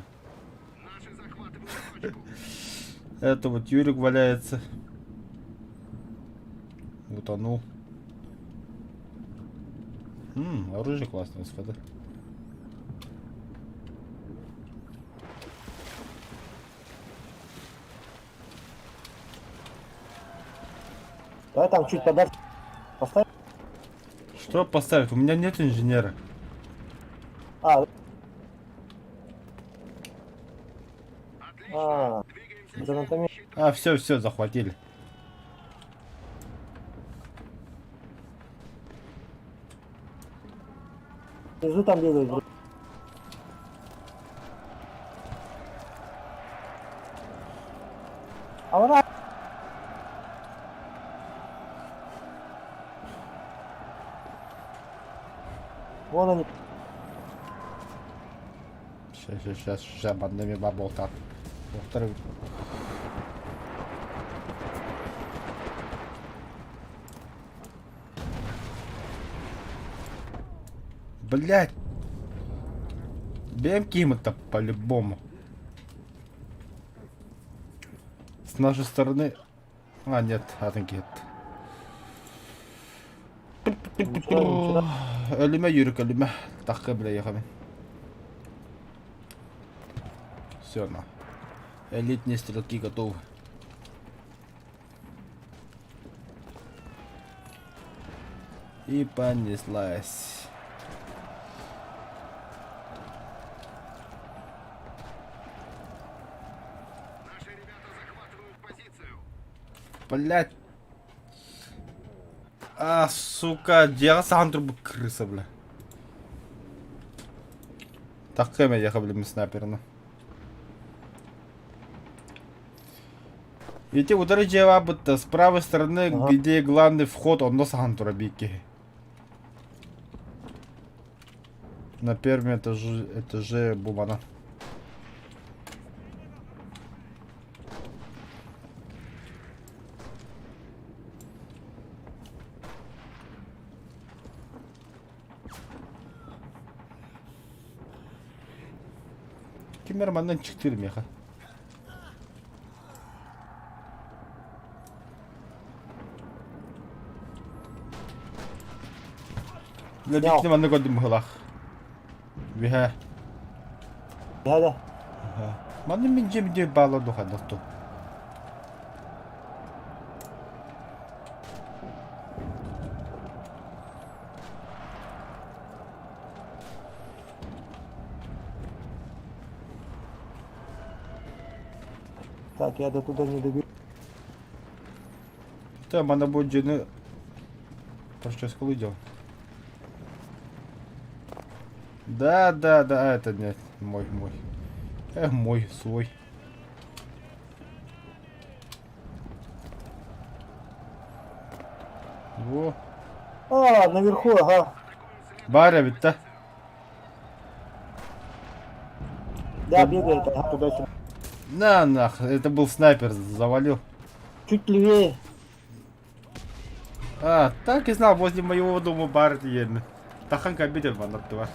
Наши захватывают точку. Это вот Юрик валяется. Утонул. Оружие классное, господа. Давай там чуть подальше. Поставь. Что поставить? У меня нет инженера. А, Отлично. Двигаемся гранатомет. А, все, захватили. Внизу там бегает. А вона... Вон они. Сейчас бандами баболтат. Во-вторых. Блять. Бьем Кима-то по-любому. С нашей стороны... А, нет, атакет. Ölüme yürük ölüme. Dakika bile yakamın. Все, на. Элитные стрелки готовы. И понеслась. Наши ребята захватывают позицию. Блять. А, сука, диасан трубы крыса, бля. Так, кем я блин, снайперно. Эти удары джавабыта с правой стороны, Ага. где главный вход, он нос хантура бики. На первом этаже бумана. Кимерманнан 4 меха. La bikini ben de gördüm hılak. Viha. Да. Ben de mince diye bağladı hadatto. Так, я до туда не добегу. Та мене буде не... Про щось коли йдем. Да, это нет, мой. Мой, свой. Во. А, наверху, ага. Баря ведь, да? Да, бегает, ага, туда-сюда. На нах, это был снайпер, завалил. Чуть левее. А, так и знал, возле моего дома бар ем. Таханка обидел ванаттыва.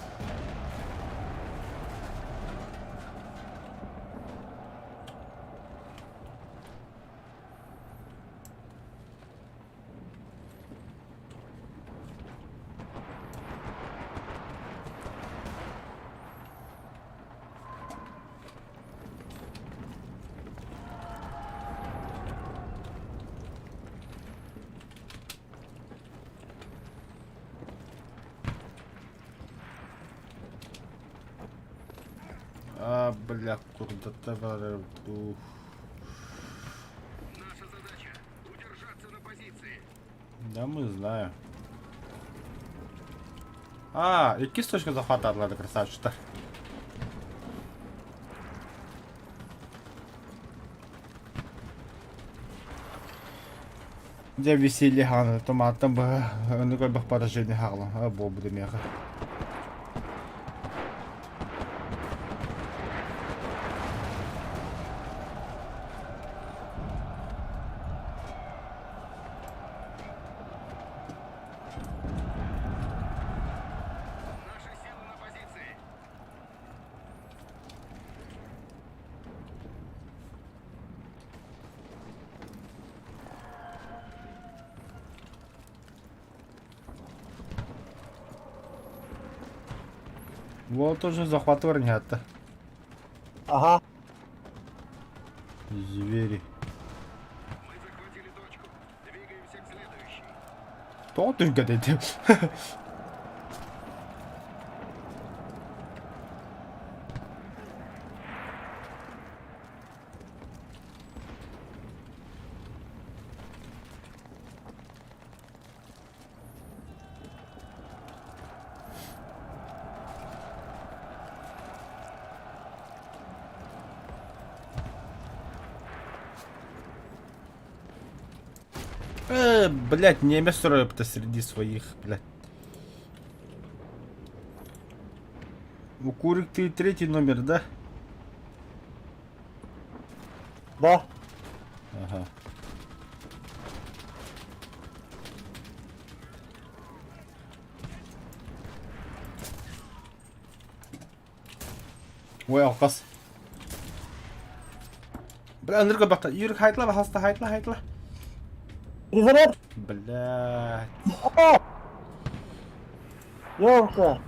А, бля, куда-то... Наша задача — удержаться на позиции. Да, мы знаем. А, и кисточка захватывает, ладно, красавчик-то. Где веселье ганы, томатом бы, ну как бы поражение гарло, а бобры меха. Наши силы на позиции. Вот уже захватывание-то. Ага. Звери. Мы захватили точку. Двигаемся к следующей. Что ты гадаете? Блять, немец строит-то среди своих, блять. У Курик ты третий номер, да? Да. Ага. Ой, алқас. Бля, нырға бақта. Юрик, хайтла, бақаста, хайтла. Перезаряд. Блять. Ёлка.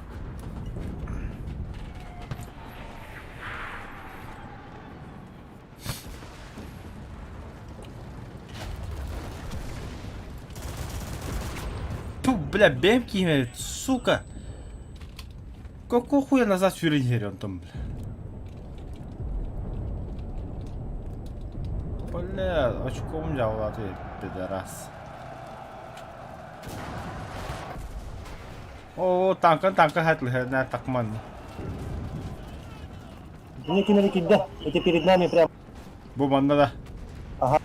Ту, бля, бемки имеют, сука. Какого хуя назад сюриньери он там, бля? Бля, очком взял, а ты пидорас. О, танка, хайтла, на такман. Мне кинули да. Это перед нами прям. Буман надо. Ага.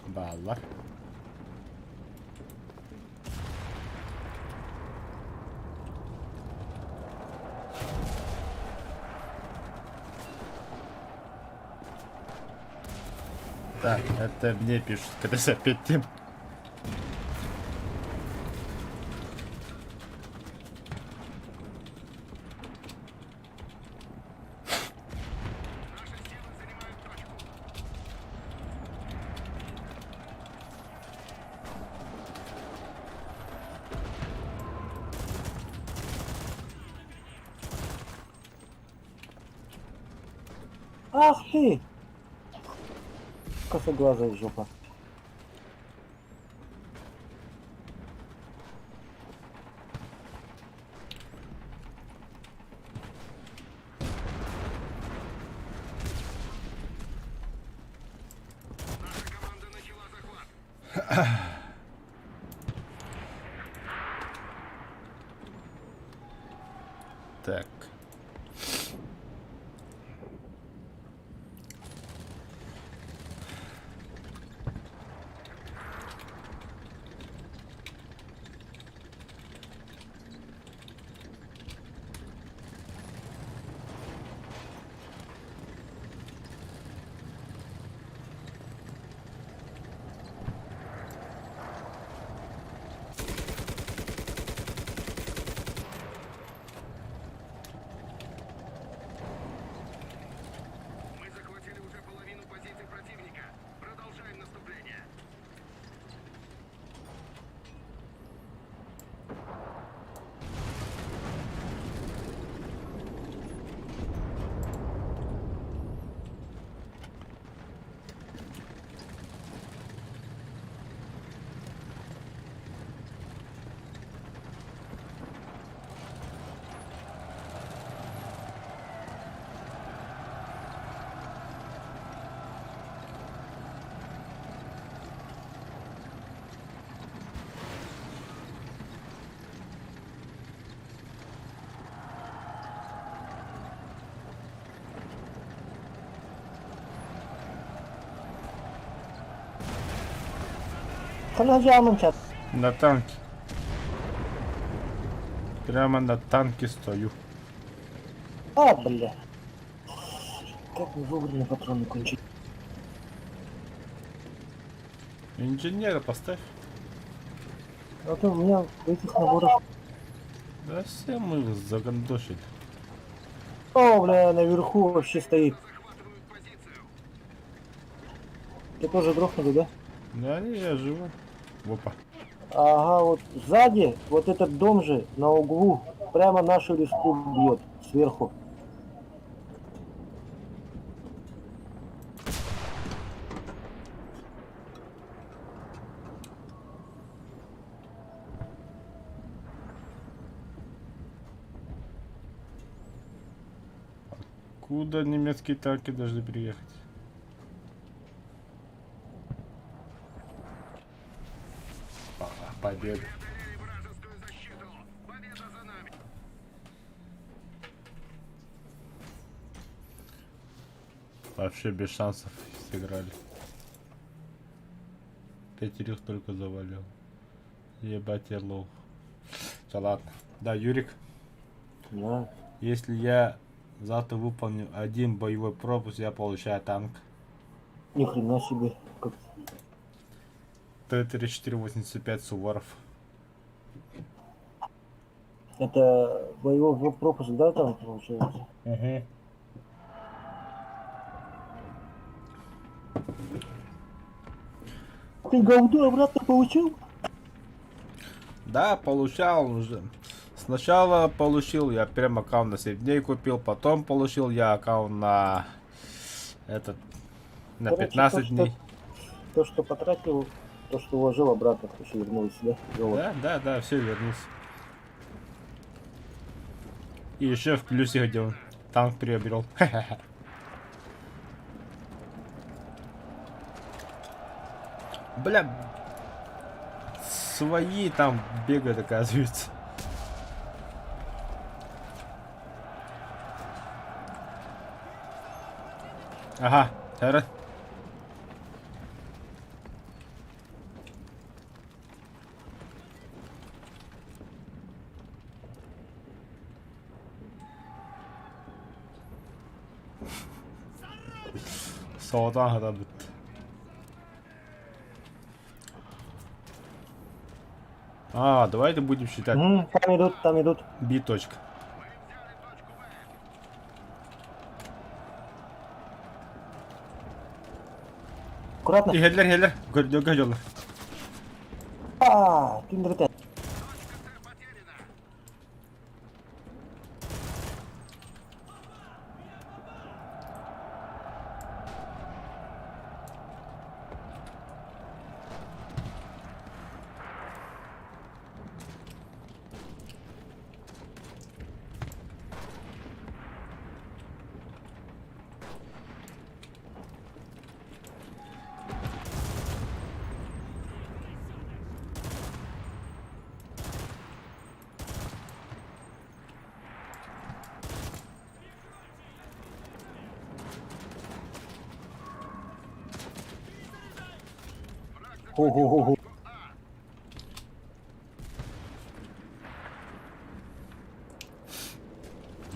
Баллар. Так, это мне пишут, когда за 5 тем. Наши силы занимают точку. Ах ты! Косоглазая жопа. Наша команда начала захват. Так. Канаджаманчат. На танке. Прямо на танке стою. А, бля. Как мне вовремя патроны кончить? Инженера поставь. А то у меня этих наборов... Да все мы их загандошили. О, бля, наверху вообще стоит. Захватывают позицию. Ты тоже грохнули, да? Да не, я живу. Опа. Ага, вот сзади, вот этот дом же на углу, прямо нашу леску бьет, сверху. Куда немецкие танки должны приехать? Победа. Преодолели вражескую защиту. Победа за нами. Вообще без шансов сыграли. Пятерых только завалил. Ебать я лох. Да ладно. Да, Юрик, Да. если я завтра выполню один боевой пропуск, я получаю танк. Ни хрена себе. Как... Т-3485 Суворов. Это боевой пропуск, да, там получается? Угу. Ты говно обратно получил? Да, получал уже. Сначала получил я прям аккаунт на 7 дней купил, потом получил я аккаунт на этот на Короче, 15 дней. То, что потратил, то, что вложил, обратно, короче, вернулось, да? Золото. Да, все вернулся. И еще в плюсе, где он танк приобрел. Бля, свои там бегают, оказывается. Ага, зараз. Sağdan kadar bitti. А, давайте будем считать. Там идут, там идут. Би точка. Аккуратно. Geldiler. Gördüler. А, киндерте. Ху-ху-ху-ху.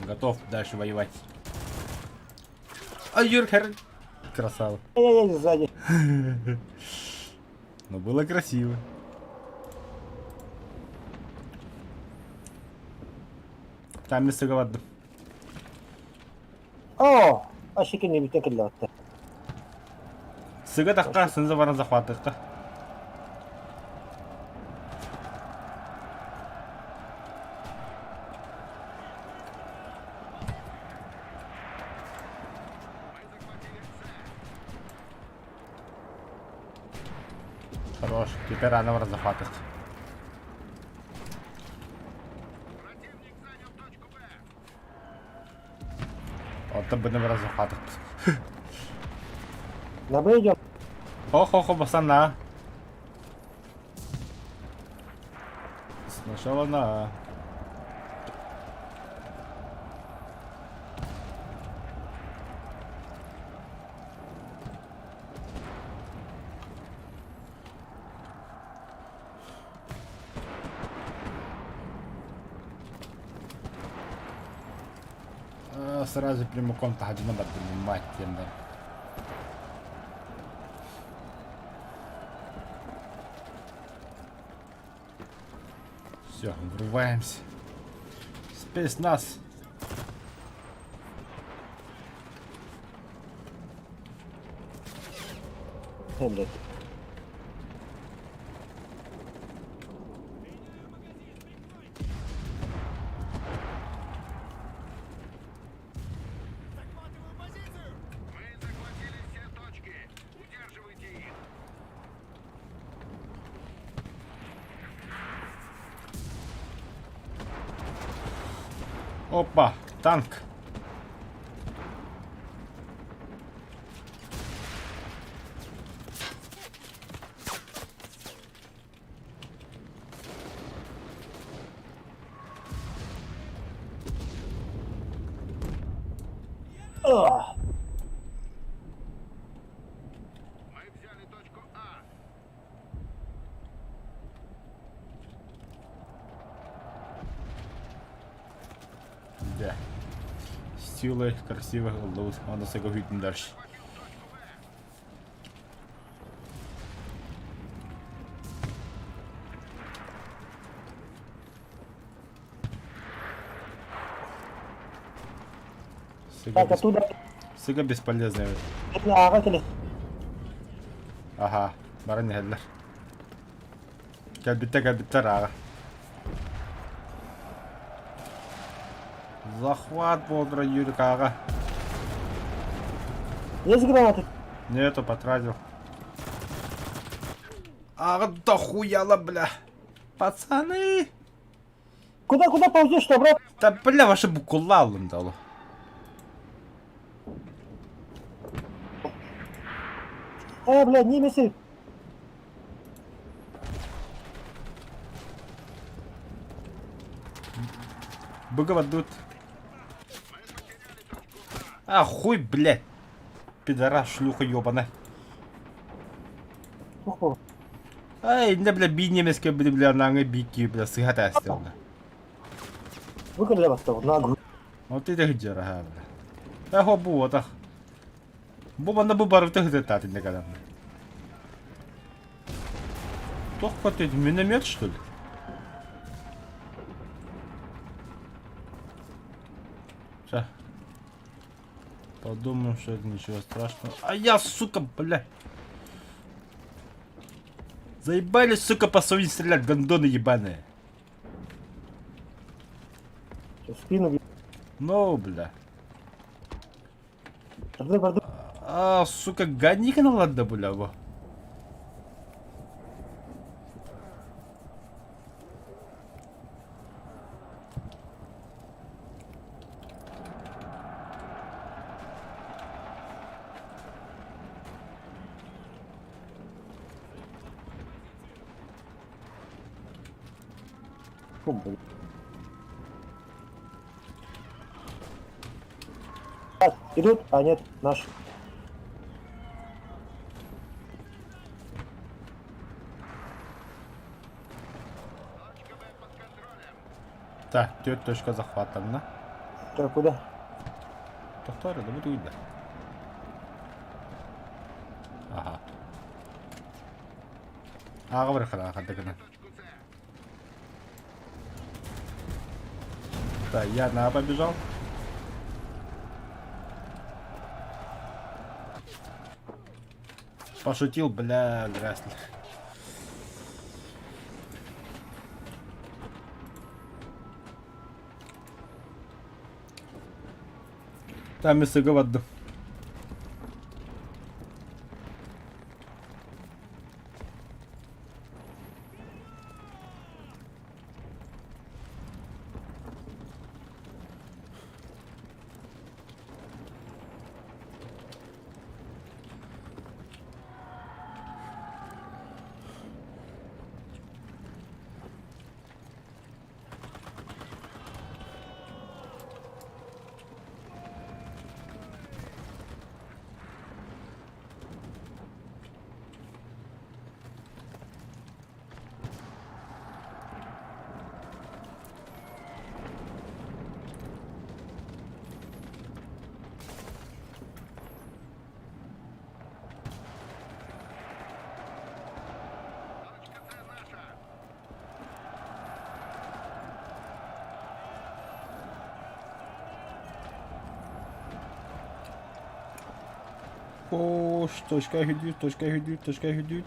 Готов дальше воевать. А Юрхер. Красава. Ай-яй-яй, сзади. Но было красиво. Там не сыговато. О, ашеке не битен келе атты. Сыга таққа сынзы барын захватыққа. Хорош, теперь рано в захватах. Противник занял точку Б. Вот там будем в захватах. На Б идем. Хо-хо-хо, пацана. Сначала на А. сразу прямиком тагді номер мать тендер. Все, врываемся. Спецназ. Блядь. Мы захватили все точки. Удерживайте их. Опа, танк. А! Мы взяли точку А. Де? Стілий, красивий лут. Воно себе гідно далі. Так, оттуда... Сега бесполезный. Ага, теле. Ага, бара не geldiler. Gel bitti ağa. Захват бодро Юрик аға. Есть гранаты? Нету, потратил. Аға да хуяла, бля. Пацаны. Куда ползешь, что, брат? Да бля, ваши букулалым дало. Блядь, не меси. Быгова дут. А, хуй, блядь. Пидорас, шлюха ёбаная. Уху. Ай, не, бля, би немецкий, бля, наңы бики, бля, сыгата астел, бля. Выколи вас того, нагу. Вот это где рага, бля. Эхо, буотах. Буба на бубару ты где тати не гадам. Кто хватит, миномет, что ли? Сейчас. Подумаем, что это ничего страшного. А я, сука, бля. Заебали, сука, по совести стрелять, гондоны ебаные. В спину бьет. Ну, бля. Борды. А, сука, гони-ка на ладно, бля, во. Фу, блядь. Так, идут? А, нет, наш. Точка Б под контролем. Так, точка захватана. Так, куда? Повтори, да буду видно. Ага. Ага, вырхала, хадыгана. Точку С. Да, я на А побежал. Пошутил, бля, грязно. Там и сыговадду. Хош, точка гидют, точка гидют, точка гидют.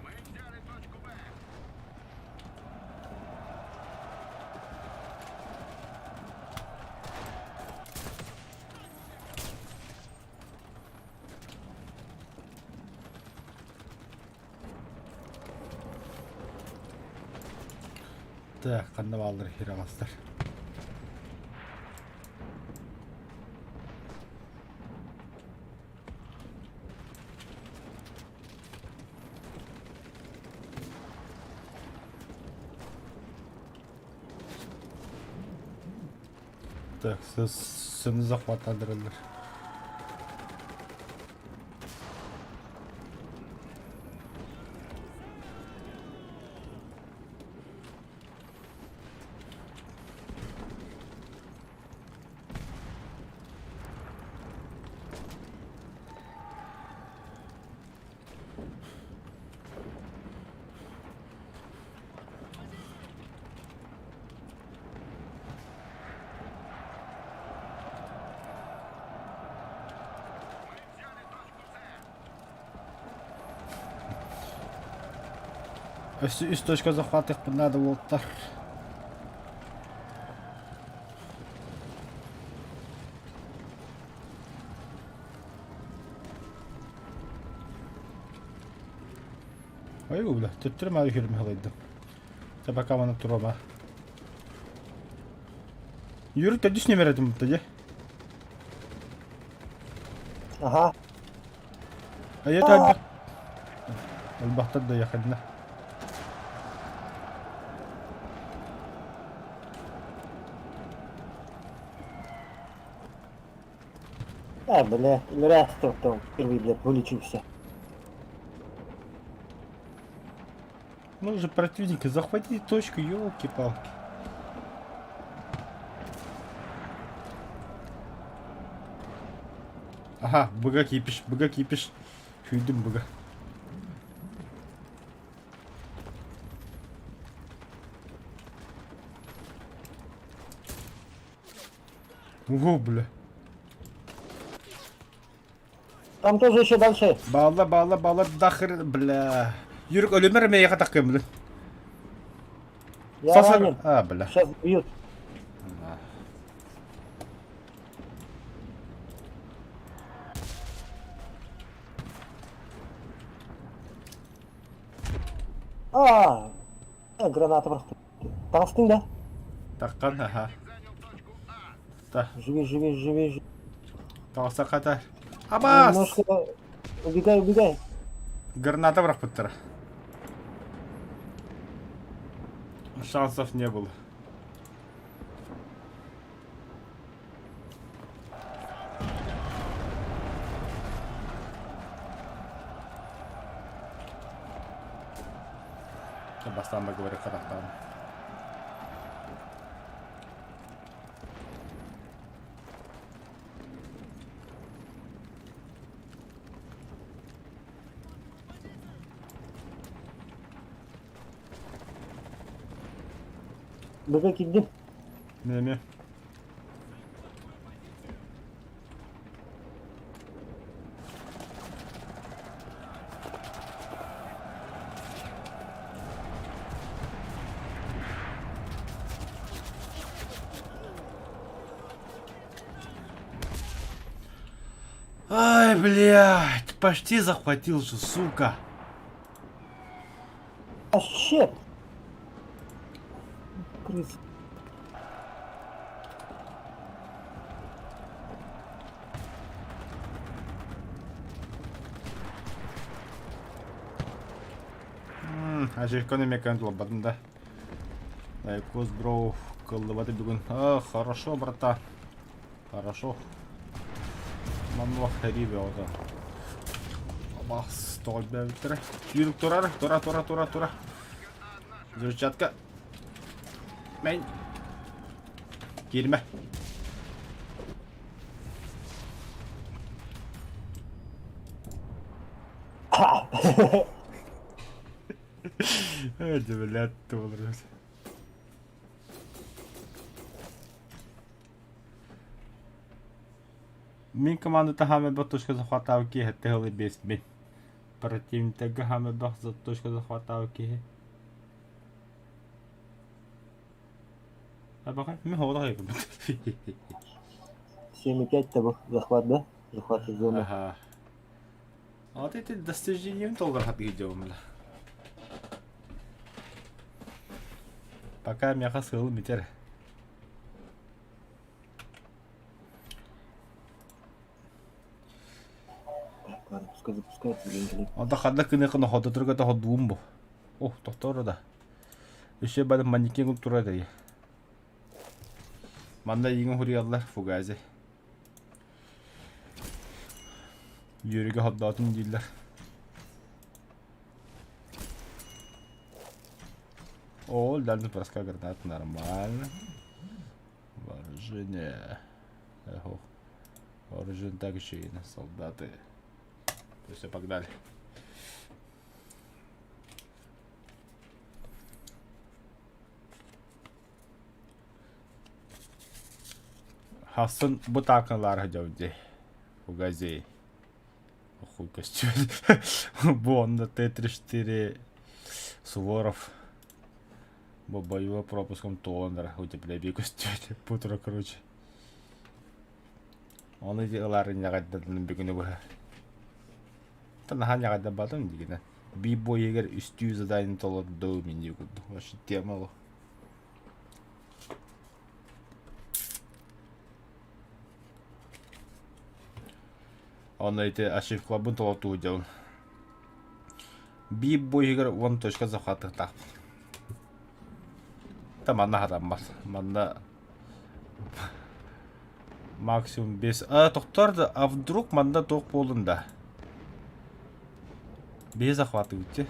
Мы взяли точку Б. Так, карнавалдар хирамастар. Так, сыны захватандырылыр. Üst точка захвата их надо волтар. Ой, бля, тут тримаю хирм галайда. Це пока вона трома. Юрий, ты дишь не мередим тоді? Ага. А я так Албахтар доехать на. Бля, раз там первый, блядь, вылечился. Ну же, противники, захватите точку, елки-палки. Ага, быга кипиш, быга кипиш. Хүйдім быга. Ого, бля. Там тоже еще дальше. Bağla dahır bля. Yürük ölümler mi yaka takım bля. Я Саса. ранен. А, бля. Сейчас бьют. Граната просто. Толстый, да? Takkan ага. Занял точку А. Да. Живи. Kalsa kadar. Абас! Немножко... Убегай. Граната в рахпуттара. Шансов не было. Бастан да говорю, Казахстан. Бегай, иди. Не. Ай, блядь, почти захватил же, сука. Щет. Крыс. Ажир экономика антылабадым да. Айкос, бро, колдоваты бегун. А, хорошо, брата. Хорошо. Мамла ребята. Бас, стол бәвіттірі. Юрік тұрар, тұра. Зürчатка. Мен. Келме. Hadi блядь, olur. Min командата хаме бе точка захватавки е tehli без мен. Противника хаме бах за точка захватавки. А баха, ми хода хайка. 7,5 табах захват, да? Захват из зоны. Ага. А вот эти достижения долго отъедем. Пока меня хасыл метер. Ладно, пускай запускается, блин. Анда хадда кыны хода тургата ходуум бу. О, тоқтор да. Еще бәлем манекен кылып турады я. Манда еңі хуриялар фугази. Юриге ходдатын дейлер. О, дальний броска гранат нормально. Вооружение. Ого. Вооружение так еще и на солдаты. Все, погнали. Хасын бутакалар ходят в газе. Охуй костюм. Бонда Т-34 Суворов. Боевой пропуском тоннера. Утепляй костюм. Путро короче. Он эти лары не гадят на бегуну. Танахан ягада батым дегенде. Би-бой егер үстүү задайын толот дөө мен дегенде. Вообще темалы. Он эти ашиф клубын толоту дел. Би-бой егер вон точка захвата так. Там манна хадам бар. Манна максимум 5. А тоқтарды, а вдруг манда тоқ болында. Без захвата уйти.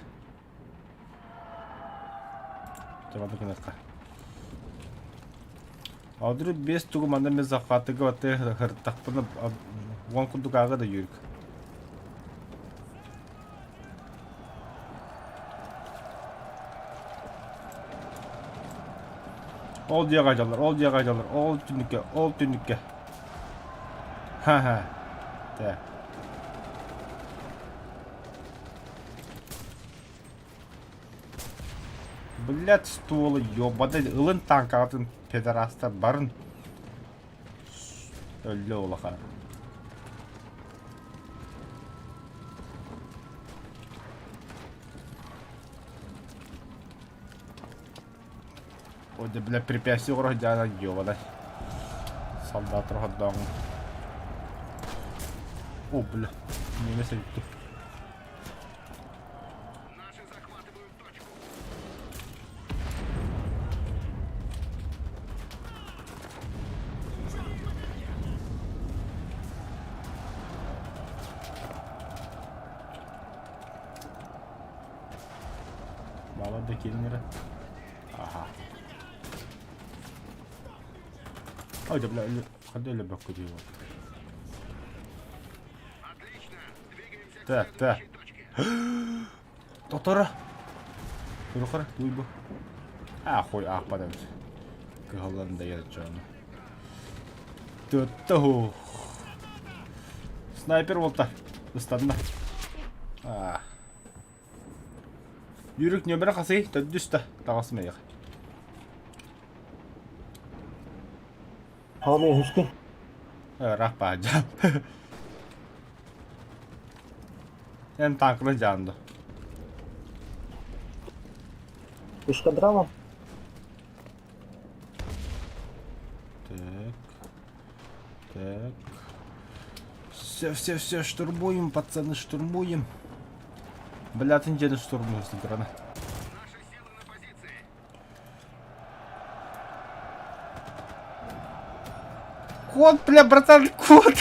Tamam кинатка. Аудру без тугу манда без захвата гавате хыртақпыны вон кудук ага да юрик. Ол диягайдалар, ол түнікке. Ха-ха. Так. Блять, стволы, ёбадай, ылын танкатын педорастар барын. Өлі олаға. Оде, бля, препятствие уродяна, ёбадай. Солдат рохаддан. О, бля, не место тут. Наши захватывают точку. Молодец, Кельмера. Ага. Ой, да, бля, ходили бы куда его. Отлично. Двигаемся к Так. следующей точке. Тотора. Турухар, туйбу. Ахой, ах, подавись. Голланда я джон. Туту. Снайпер волта. Достанна. Юрик нөмірі қасый, төддүсті. Тағасы мәйіқ. Алмай хүшкен. Рахпа жан. Ен танкны жанды. Пешка драма. Так. Все, штурмуем, пацаны, штурмуем. Бля, ты не штурмуешь с экрана. Наши силы на позиции. Кот, бля, братан, кот.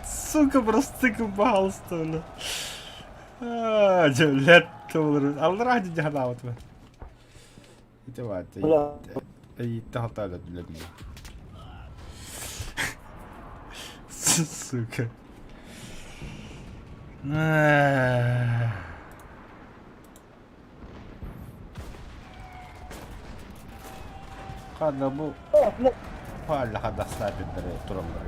Сука, просто цикл пожалуйста, бля. Жолет толыр. Аллах диде хадават бе. Ите бат. Бля. Ите хатада бля. Сука. Хада бу. Фаалла хада снайпердер турамлар.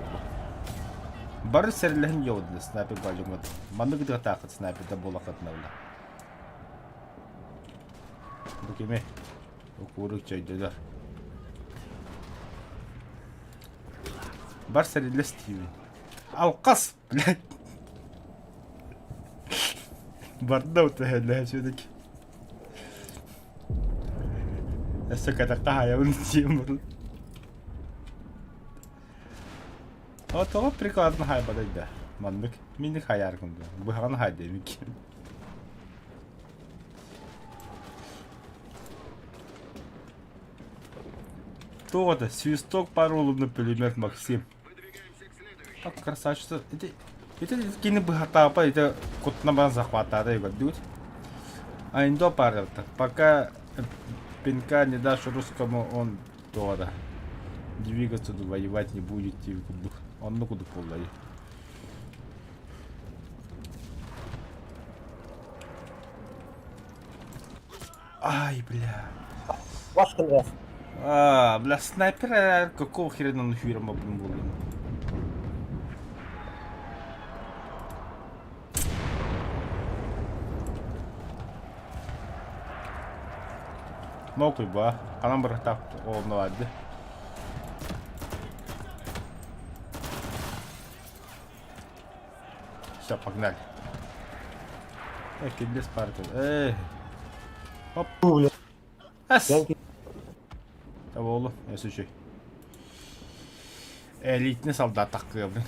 Бары серлехин йоудлы снайпер бажымат. Манны гыдыга тақыт снайперда болақат навла. Бу кеме? Окурык чайдылар. Бар серле стиви. Алқас, блядь. Барда утахелле сюдик. Сука, такая я унтимр. О, то прикладно хай бадайда. Маннык, миник хаяр кунда. Бухаган хай демик. То-то, свисток паролу на пулемет Максим. Выдвигаемся к следующему. Так, красавчица. Это кине бы хатапа, это кот на бан захвата, его дуть. А индо парата. Пока пинка не дашь русскому, он то-то. Двигаться, воевать не будет. Он ну куда полай. Ай, бля. Ваш конгресс. Бля, снайпера какого хрена на фирм обнул? Мокрый ба, а нам брата, о, ну ладно. Все, погнали. Эх, без парка. Оп. Бля. Ас. Янки. Oğlum, neyse şey. Elitli soldat takıyor ben.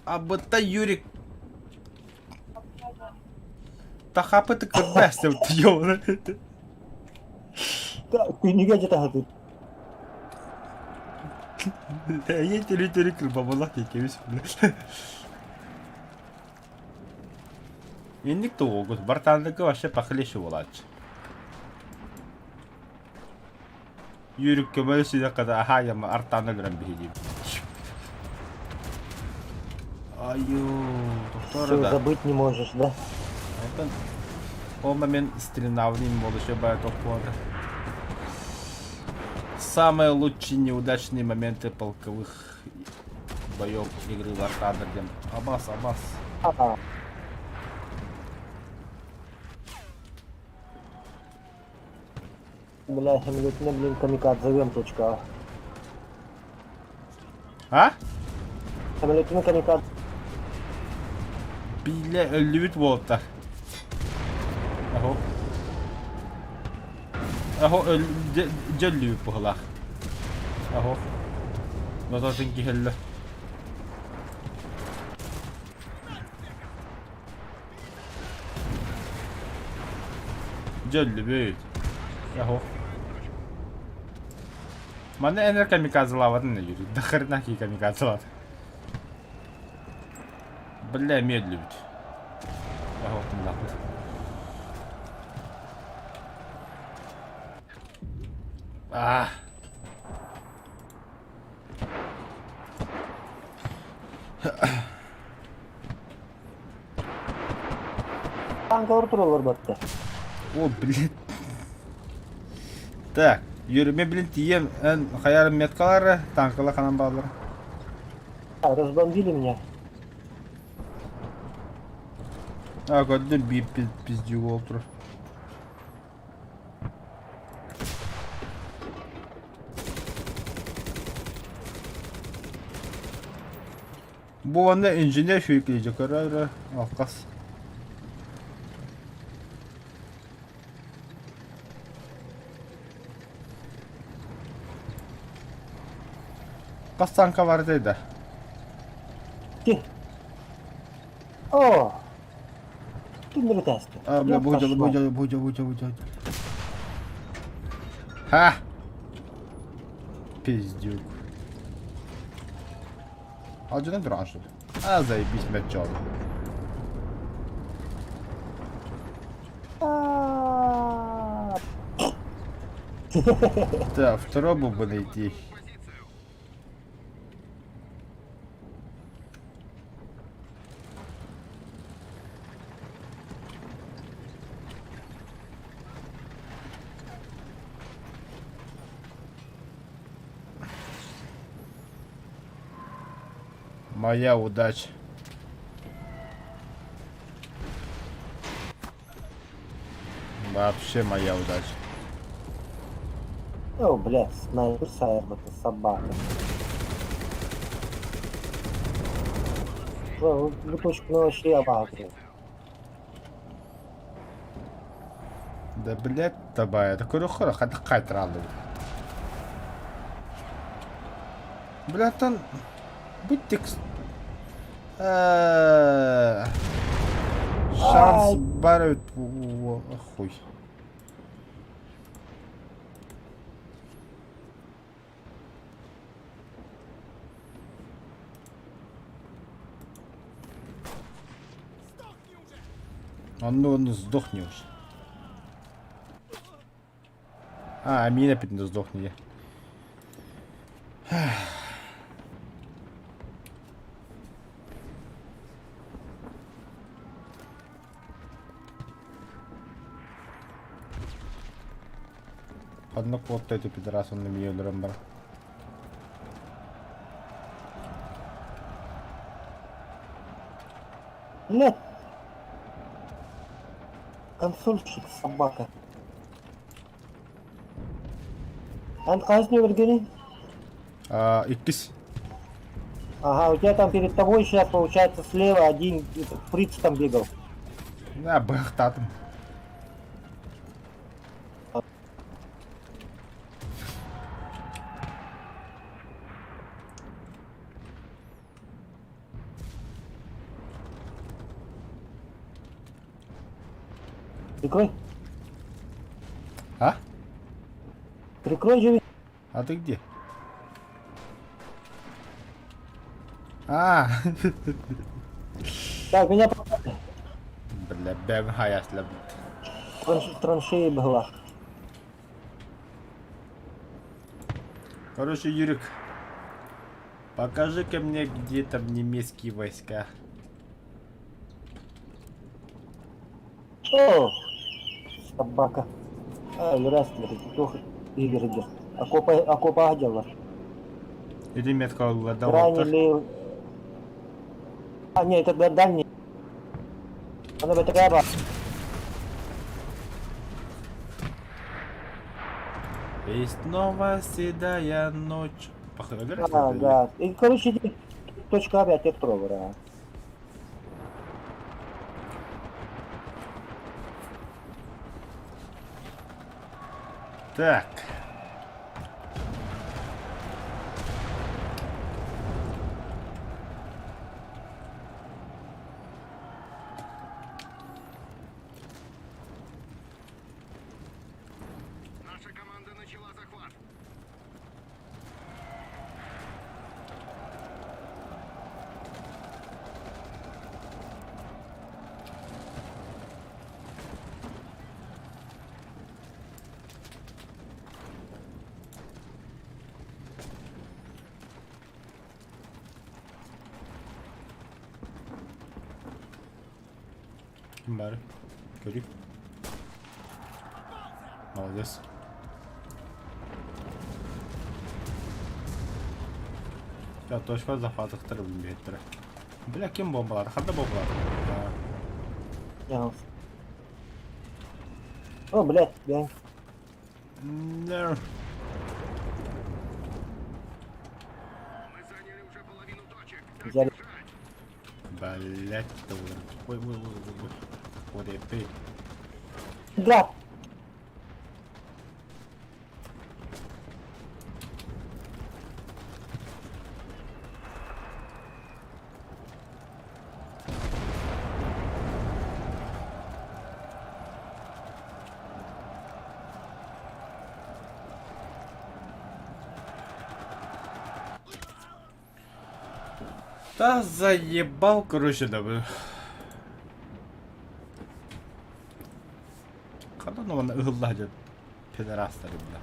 Абыта Юрик. Тахапы ты кырбасты вот ёлы. Да, ты не гаджет, а ты. Я территории кырбабалак екеміз. Ендік то оғыз. Бартандығы вообще пахлеші болады. Юрик көмөлі сүйде қада аха яма артаны көрін бейдейм. Айо, Все доктора да. забыть не можешь, да? Это... О момент стрелявним молодой бая топ-плода. Самые лучшие неудачные моменты полковых боев игры War Thunder. Абас, Абас. Ага. Бля, самолетина, блин, камикадзе, точка. А? Самолетина, камикадзе. Bile öldürüt volta. Aho. Aho öldürüt bu hala. Aho. Nasıl ki helle. Öldürüt. Aho. Mana ener kamikazelavatın ne yürü? Dakhırına ki kamikazelat. Бля, медлить. А вот он нахуй. Танкалар туралар батты. О, блин. Так, yürüme блин тием хаярым меткалары, танкала канан баллары. Разбомбили меня. Gördün bir pizci oldu. Bu anda injiner şu yükleyecek ara alkas. Kaç tanka vardı da? Ти. О! Ты не летаешь. Бля, будь. Ха! Пиздюк. А где не дрожит? А, заебись мячом. Так, второго бы найти. Позицию. Моя удача. Вообще моя удача. О, блядь, снайпер сайбер, это собака. Вы точку на вообще обагрил. Да блять табая, это курухора, хата кайтранду. Блять, он... Будь текст... Шанс Ай. барют... Хуй. Он сдохни уже. А, міна під не здохне. Одно квоту эту підрас, он не вміє дрембер. Блядь. Консольщик собака. Анхайс не вергени? Иккис. Ага, у тебя там перед тобой сейчас получается слева один фриц там бегал. На, бахтатом. Прикрой. А? Прикрой же. А ты где? А, Так, меня бля, бегай, если... траншеи была. Короче, Юрик, покажи-ка мне, где там немецкие войска. О, собака. А, Рестлер, плохо Игорь идет. Окопа дела. Или метка Крайне ладовал. левый. А, нет, это дальний. Она бы такая была. И снова седая ночь. Походу, играть А, надо, да. И, короче, точка опять электровая. Так. Наша команда начала захват. Kim bari? Göreyim. Молодец. Я точка захвата вторым метра. Бля, кем бомбалар? Хада бомбалар. Ясно. О, блядь, я... Да. Мы заняли уже половину точек. Взяли. Блять, это уже. Ой. Вот я ты. Да. Да заебал, короче, да вы. Когда он гладит пидорастер, бля.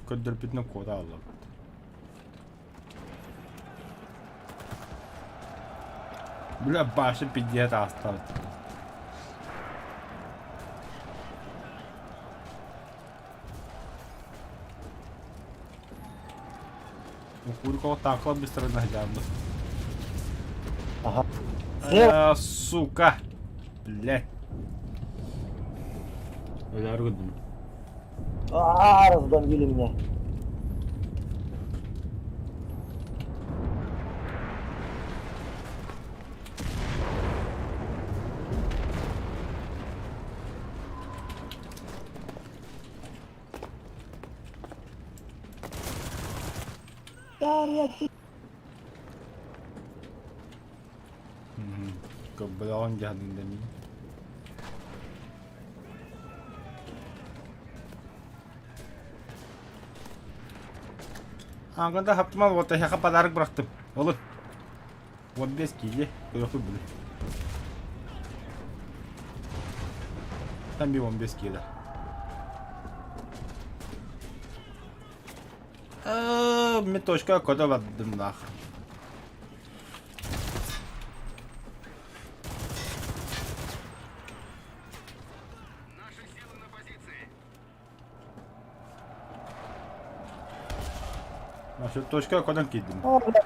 Көддөрпүт на кода алып. Бля, башы пидет осталось. Курка вот так вот быстро наглядно. Ага. Сука. Блять. Ölärgüldüm. Разбомбили меня. Kebelakang jahat ini. Аңғанда хаптымал вот яқа подарок бырақтым. Олы. 15 кейде. Көріқті бүлі. Там бе 15 кейде. Мен точка кода баддым нахыр. Наши силы на позиции. Нашу точка кодан кейдім. О, бля.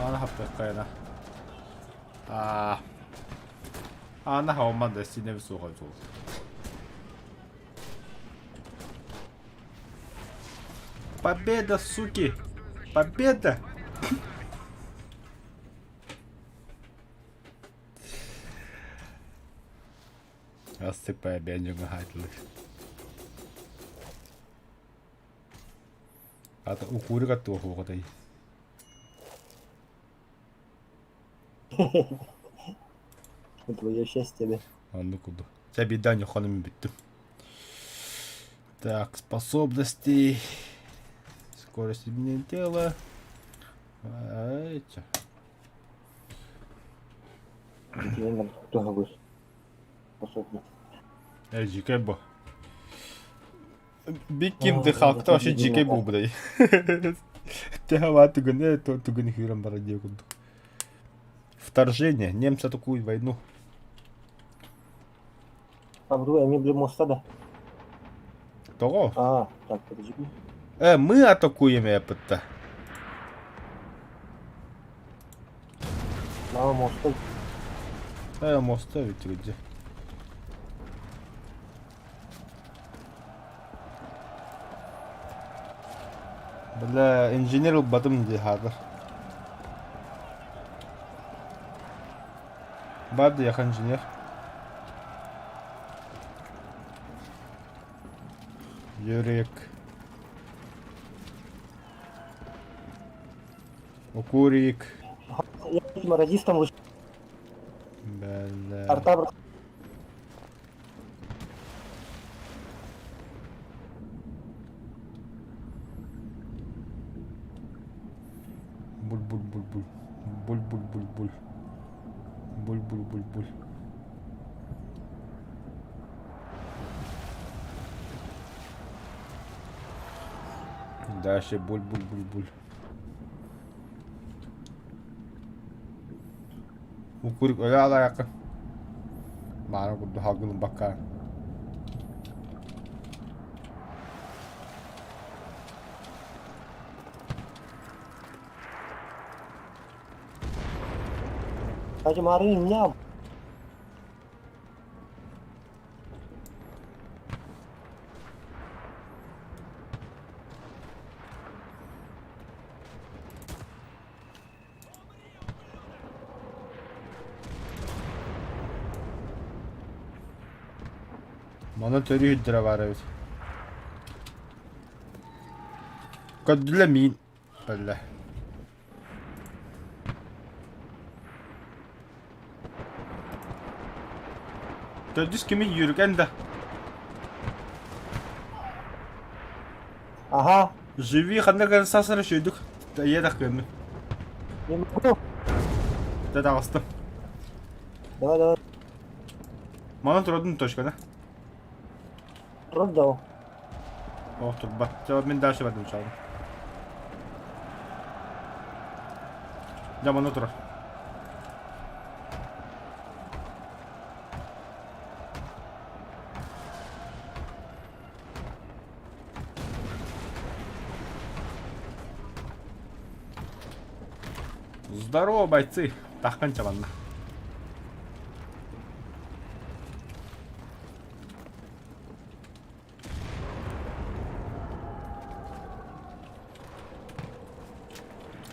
Ана хапты қайна. Ана хауман да сине висуға жол. Победа, суки! Победа! Астык победа гахатлы. Ата укурга тухугадай. Твое счастье, да. А ну куда? Тебя беда не ханами бит. Так, способности. Скорость изменения тела. Эти. Я нам кто говорит. Способность. GK bu. Bir kimdi halkta aşı GK bu burayı. Тяга тугане, то тугане хирам барадиокунду. Вторжение. Немцы атакуют войну. А вдруг они были моста, да? Того? Так, подожди. Мы атакуем это. Мама моста. Моста ведь где? Бля, инженер батым дихадыр. Бады я инженер. Юрик. Укурик. Я этим радистом вышел. Бля. Арта. Буль-буль-буль-буль. Буль-буль-буль-буль. Буль-буль-буль-буль. Дальше буль-буль-буль-буль. Укурик öyle alaka. Bana bu halkının bakar. Hacı Marin ne yap? Монитори hüddüre var evet. Kadüle min. Böyle. Tödüs kimi yürgen de. Ага, Живи, ханда гарсасара шүйдік. Ие даққымны. не могу. Да дағыстым. Давай, давай. Мана тұрудың точканы. Раздал. Ох, тұрба. Жауап мен дальше бардым шалым. Ja, мана тұр. Здорово, бойцы. Тахкан чабанна.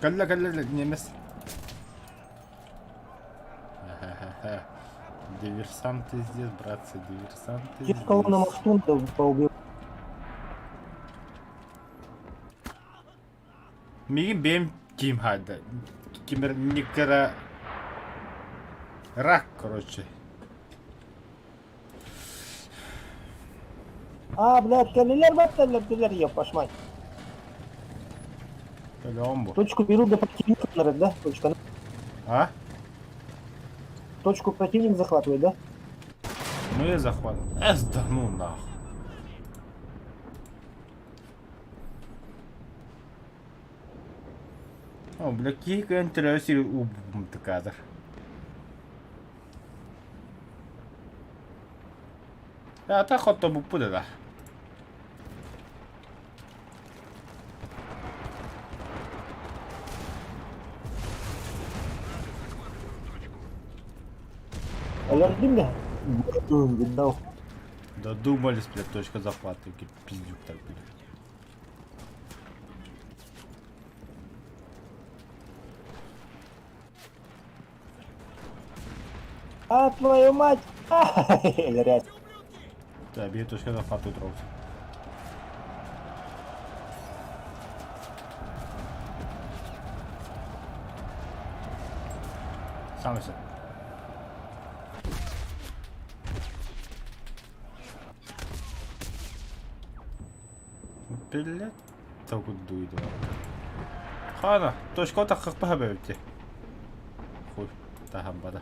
Калла, немес. Диверсанты здесь, братцы, диверсанты Те, кого на мосту поубил. Миги бем ким хада. Кимер никера рак, короче. А, блядь, калилер батталер, я пошмать. Ломбо. Точку беру до противника, да? Точка. А? Точку противник захватывает, да? Ну и захват. Да ну нахуй. О, бля, кика интереси у кадр. А та хотто бу пуда да. Алярдим, да? Видал. Додумались, блядь, точка захвата. Какой пиздюк так, блядь. А, твою мать! Блядь. Да, бей точка захвата утроп. Сам все. Блядь, так вот дует. Хана, точка так как похабевте. Хуй, тахам бада.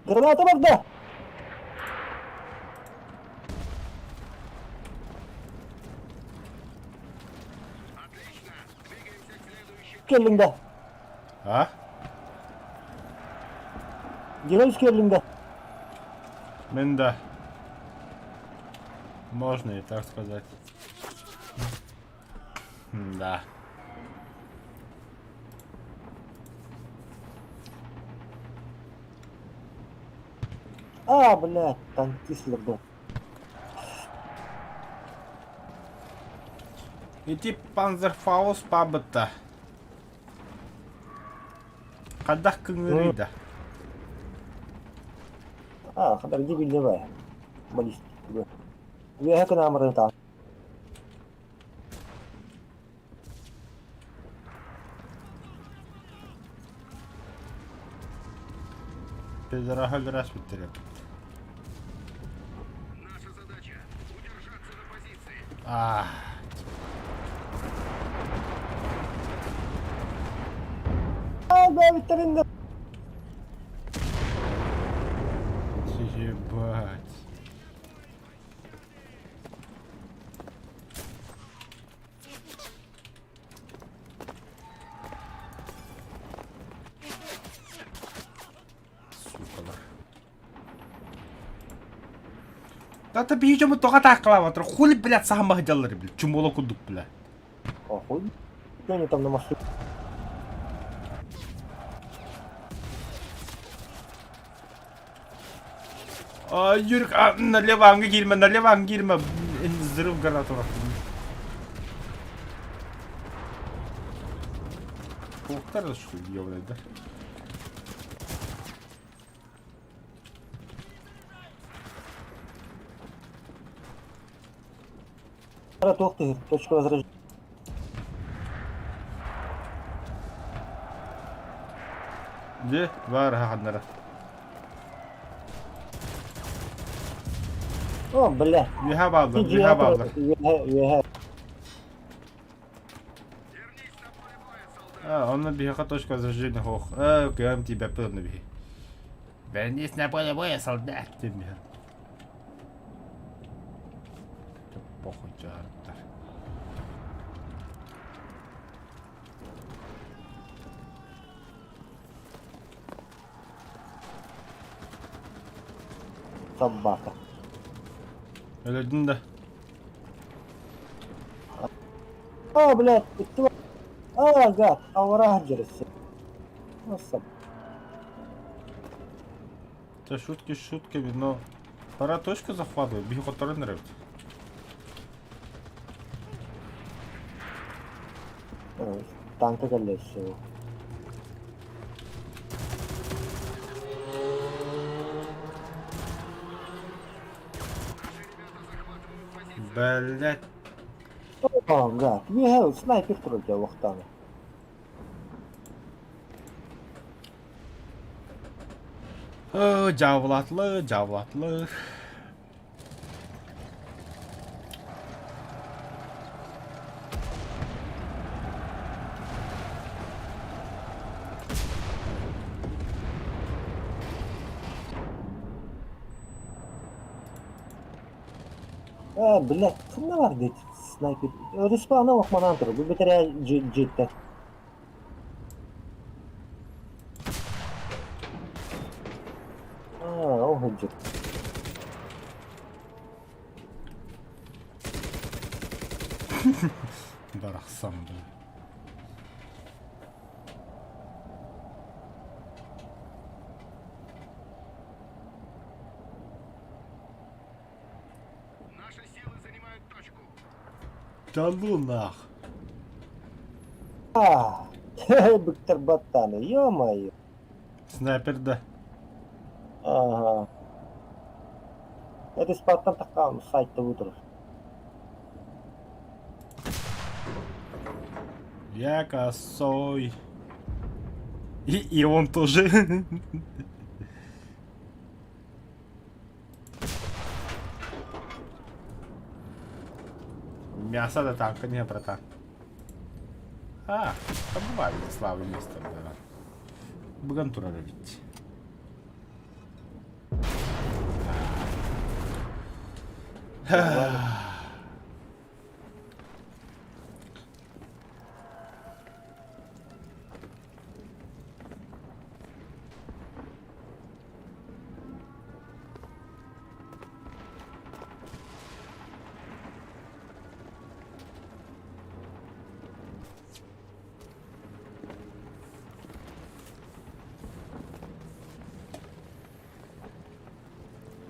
Граната Магда! Отлично. Двигаемся к следующей. Керлинга. А? Герой с Керлинга. Минда. Можно и так сказать. Да. А, блядь, танкист легко. Идти Панзерфаус пабыта. Кадах кынгырида. А, хадар дебильный баллистик. Я к нам рынка. Пидорахаль раз биттереп. Наша задача — удержаться на позиции. А. А, да, Викторина. Ебать. Сукалар. Да ты бей чему только так клаватор. Хули, блядь, самых делали, блядь. Чумоло кудук, блядь. Охуй. Что они там на мосту? А, Юрик, налево ангирма, налево ангирма. Взрыв гранатора. Полтора, что ли, ёбаный, да? Ох ты, точка возрождения. Где? Var ha hanlara. О, бля. You have Alder, you have Педиатр. Alder. You have. Вернись на поле боя, солдат. Он на бега точка возрождения хох. Кем тебя пыл на беги. Вернись на поле боя, солдат. Тебе. Похуй, чартер. Собака. Öldün de. О, блядь, ты кто? А, гад, овраг дерется. Ну, Это шутки шутками, но пора точку захватывать. Беги который нравится. Танка колесо. Блять. О, гад, you have снайпер против Вахтана. Cavlatlı, cavlatlı. Блядь, kimde var dedi sniper. Respawn'a bakmadan dur. Bu bitere cidden. O hıcık. Bıraksam da. Наши силы занимают точку. Canlı nah. Быктыр баттаны, ё-моё. Снайпер de. Ага. Это спаттан такам сайтта утыр. Я косой. И он тоже. Мясо до танка не, братан. Побывали славы место, да. Багантура ведь.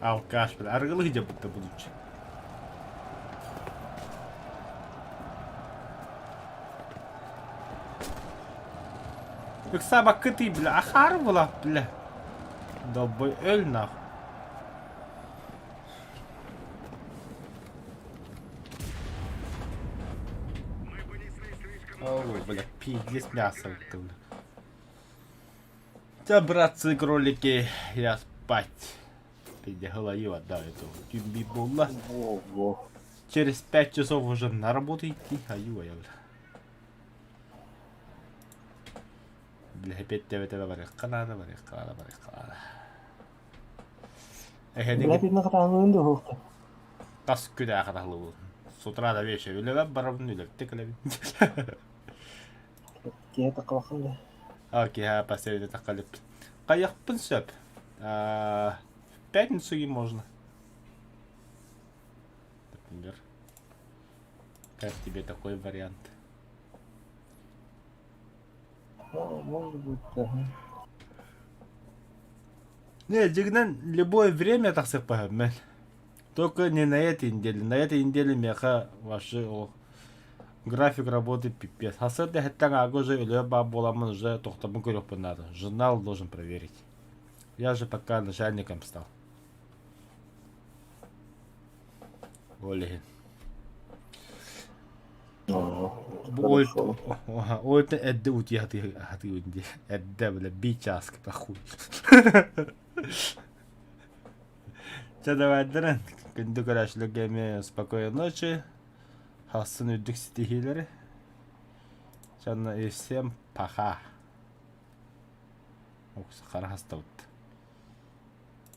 Алкаш, бля. Аргылы где будто будучи. Yoksa bak kötü bile akar mı la bile. Добой öl нах. Мы понесли слишком Ой, бля, пиздец мясо это, бля. Да, братцы, кролики, я спать. Пиздец, голову отдал эту. Тюмби булла. Во-во. Через 5 часов уже на работу идти, аю-ай, бля. Бля, опять тебе барихкалада. Блядь, видно, катаңын да хоқты. Тас күдә кадалу бул. С утра до вечера үләп барып үләп текелеп. Кие тақылақында. Окей, поставили такалеп. Каяк пынсып. В пятницу и можно. Например. Как тебе такой вариант? Может быть, ага. Не, дигнан любое время так сыпаем. Только не на этой неделе. На этой неделе меха вообще график работы пипец. Хасырды хэттан агу же үлөба боламын уже тохтабын көрөкпүн надо. Журнал должен проверить. Я же пока начальником стал. Олеген. Ой, эдде ути хаты унди. Эдде бля бичаск похуй. Че давай дрен. Күндү көрәшілігеме спокойной ночи. Хасын үддік стихилері. Жанна всем пока. Оқсы қара хаста өтті.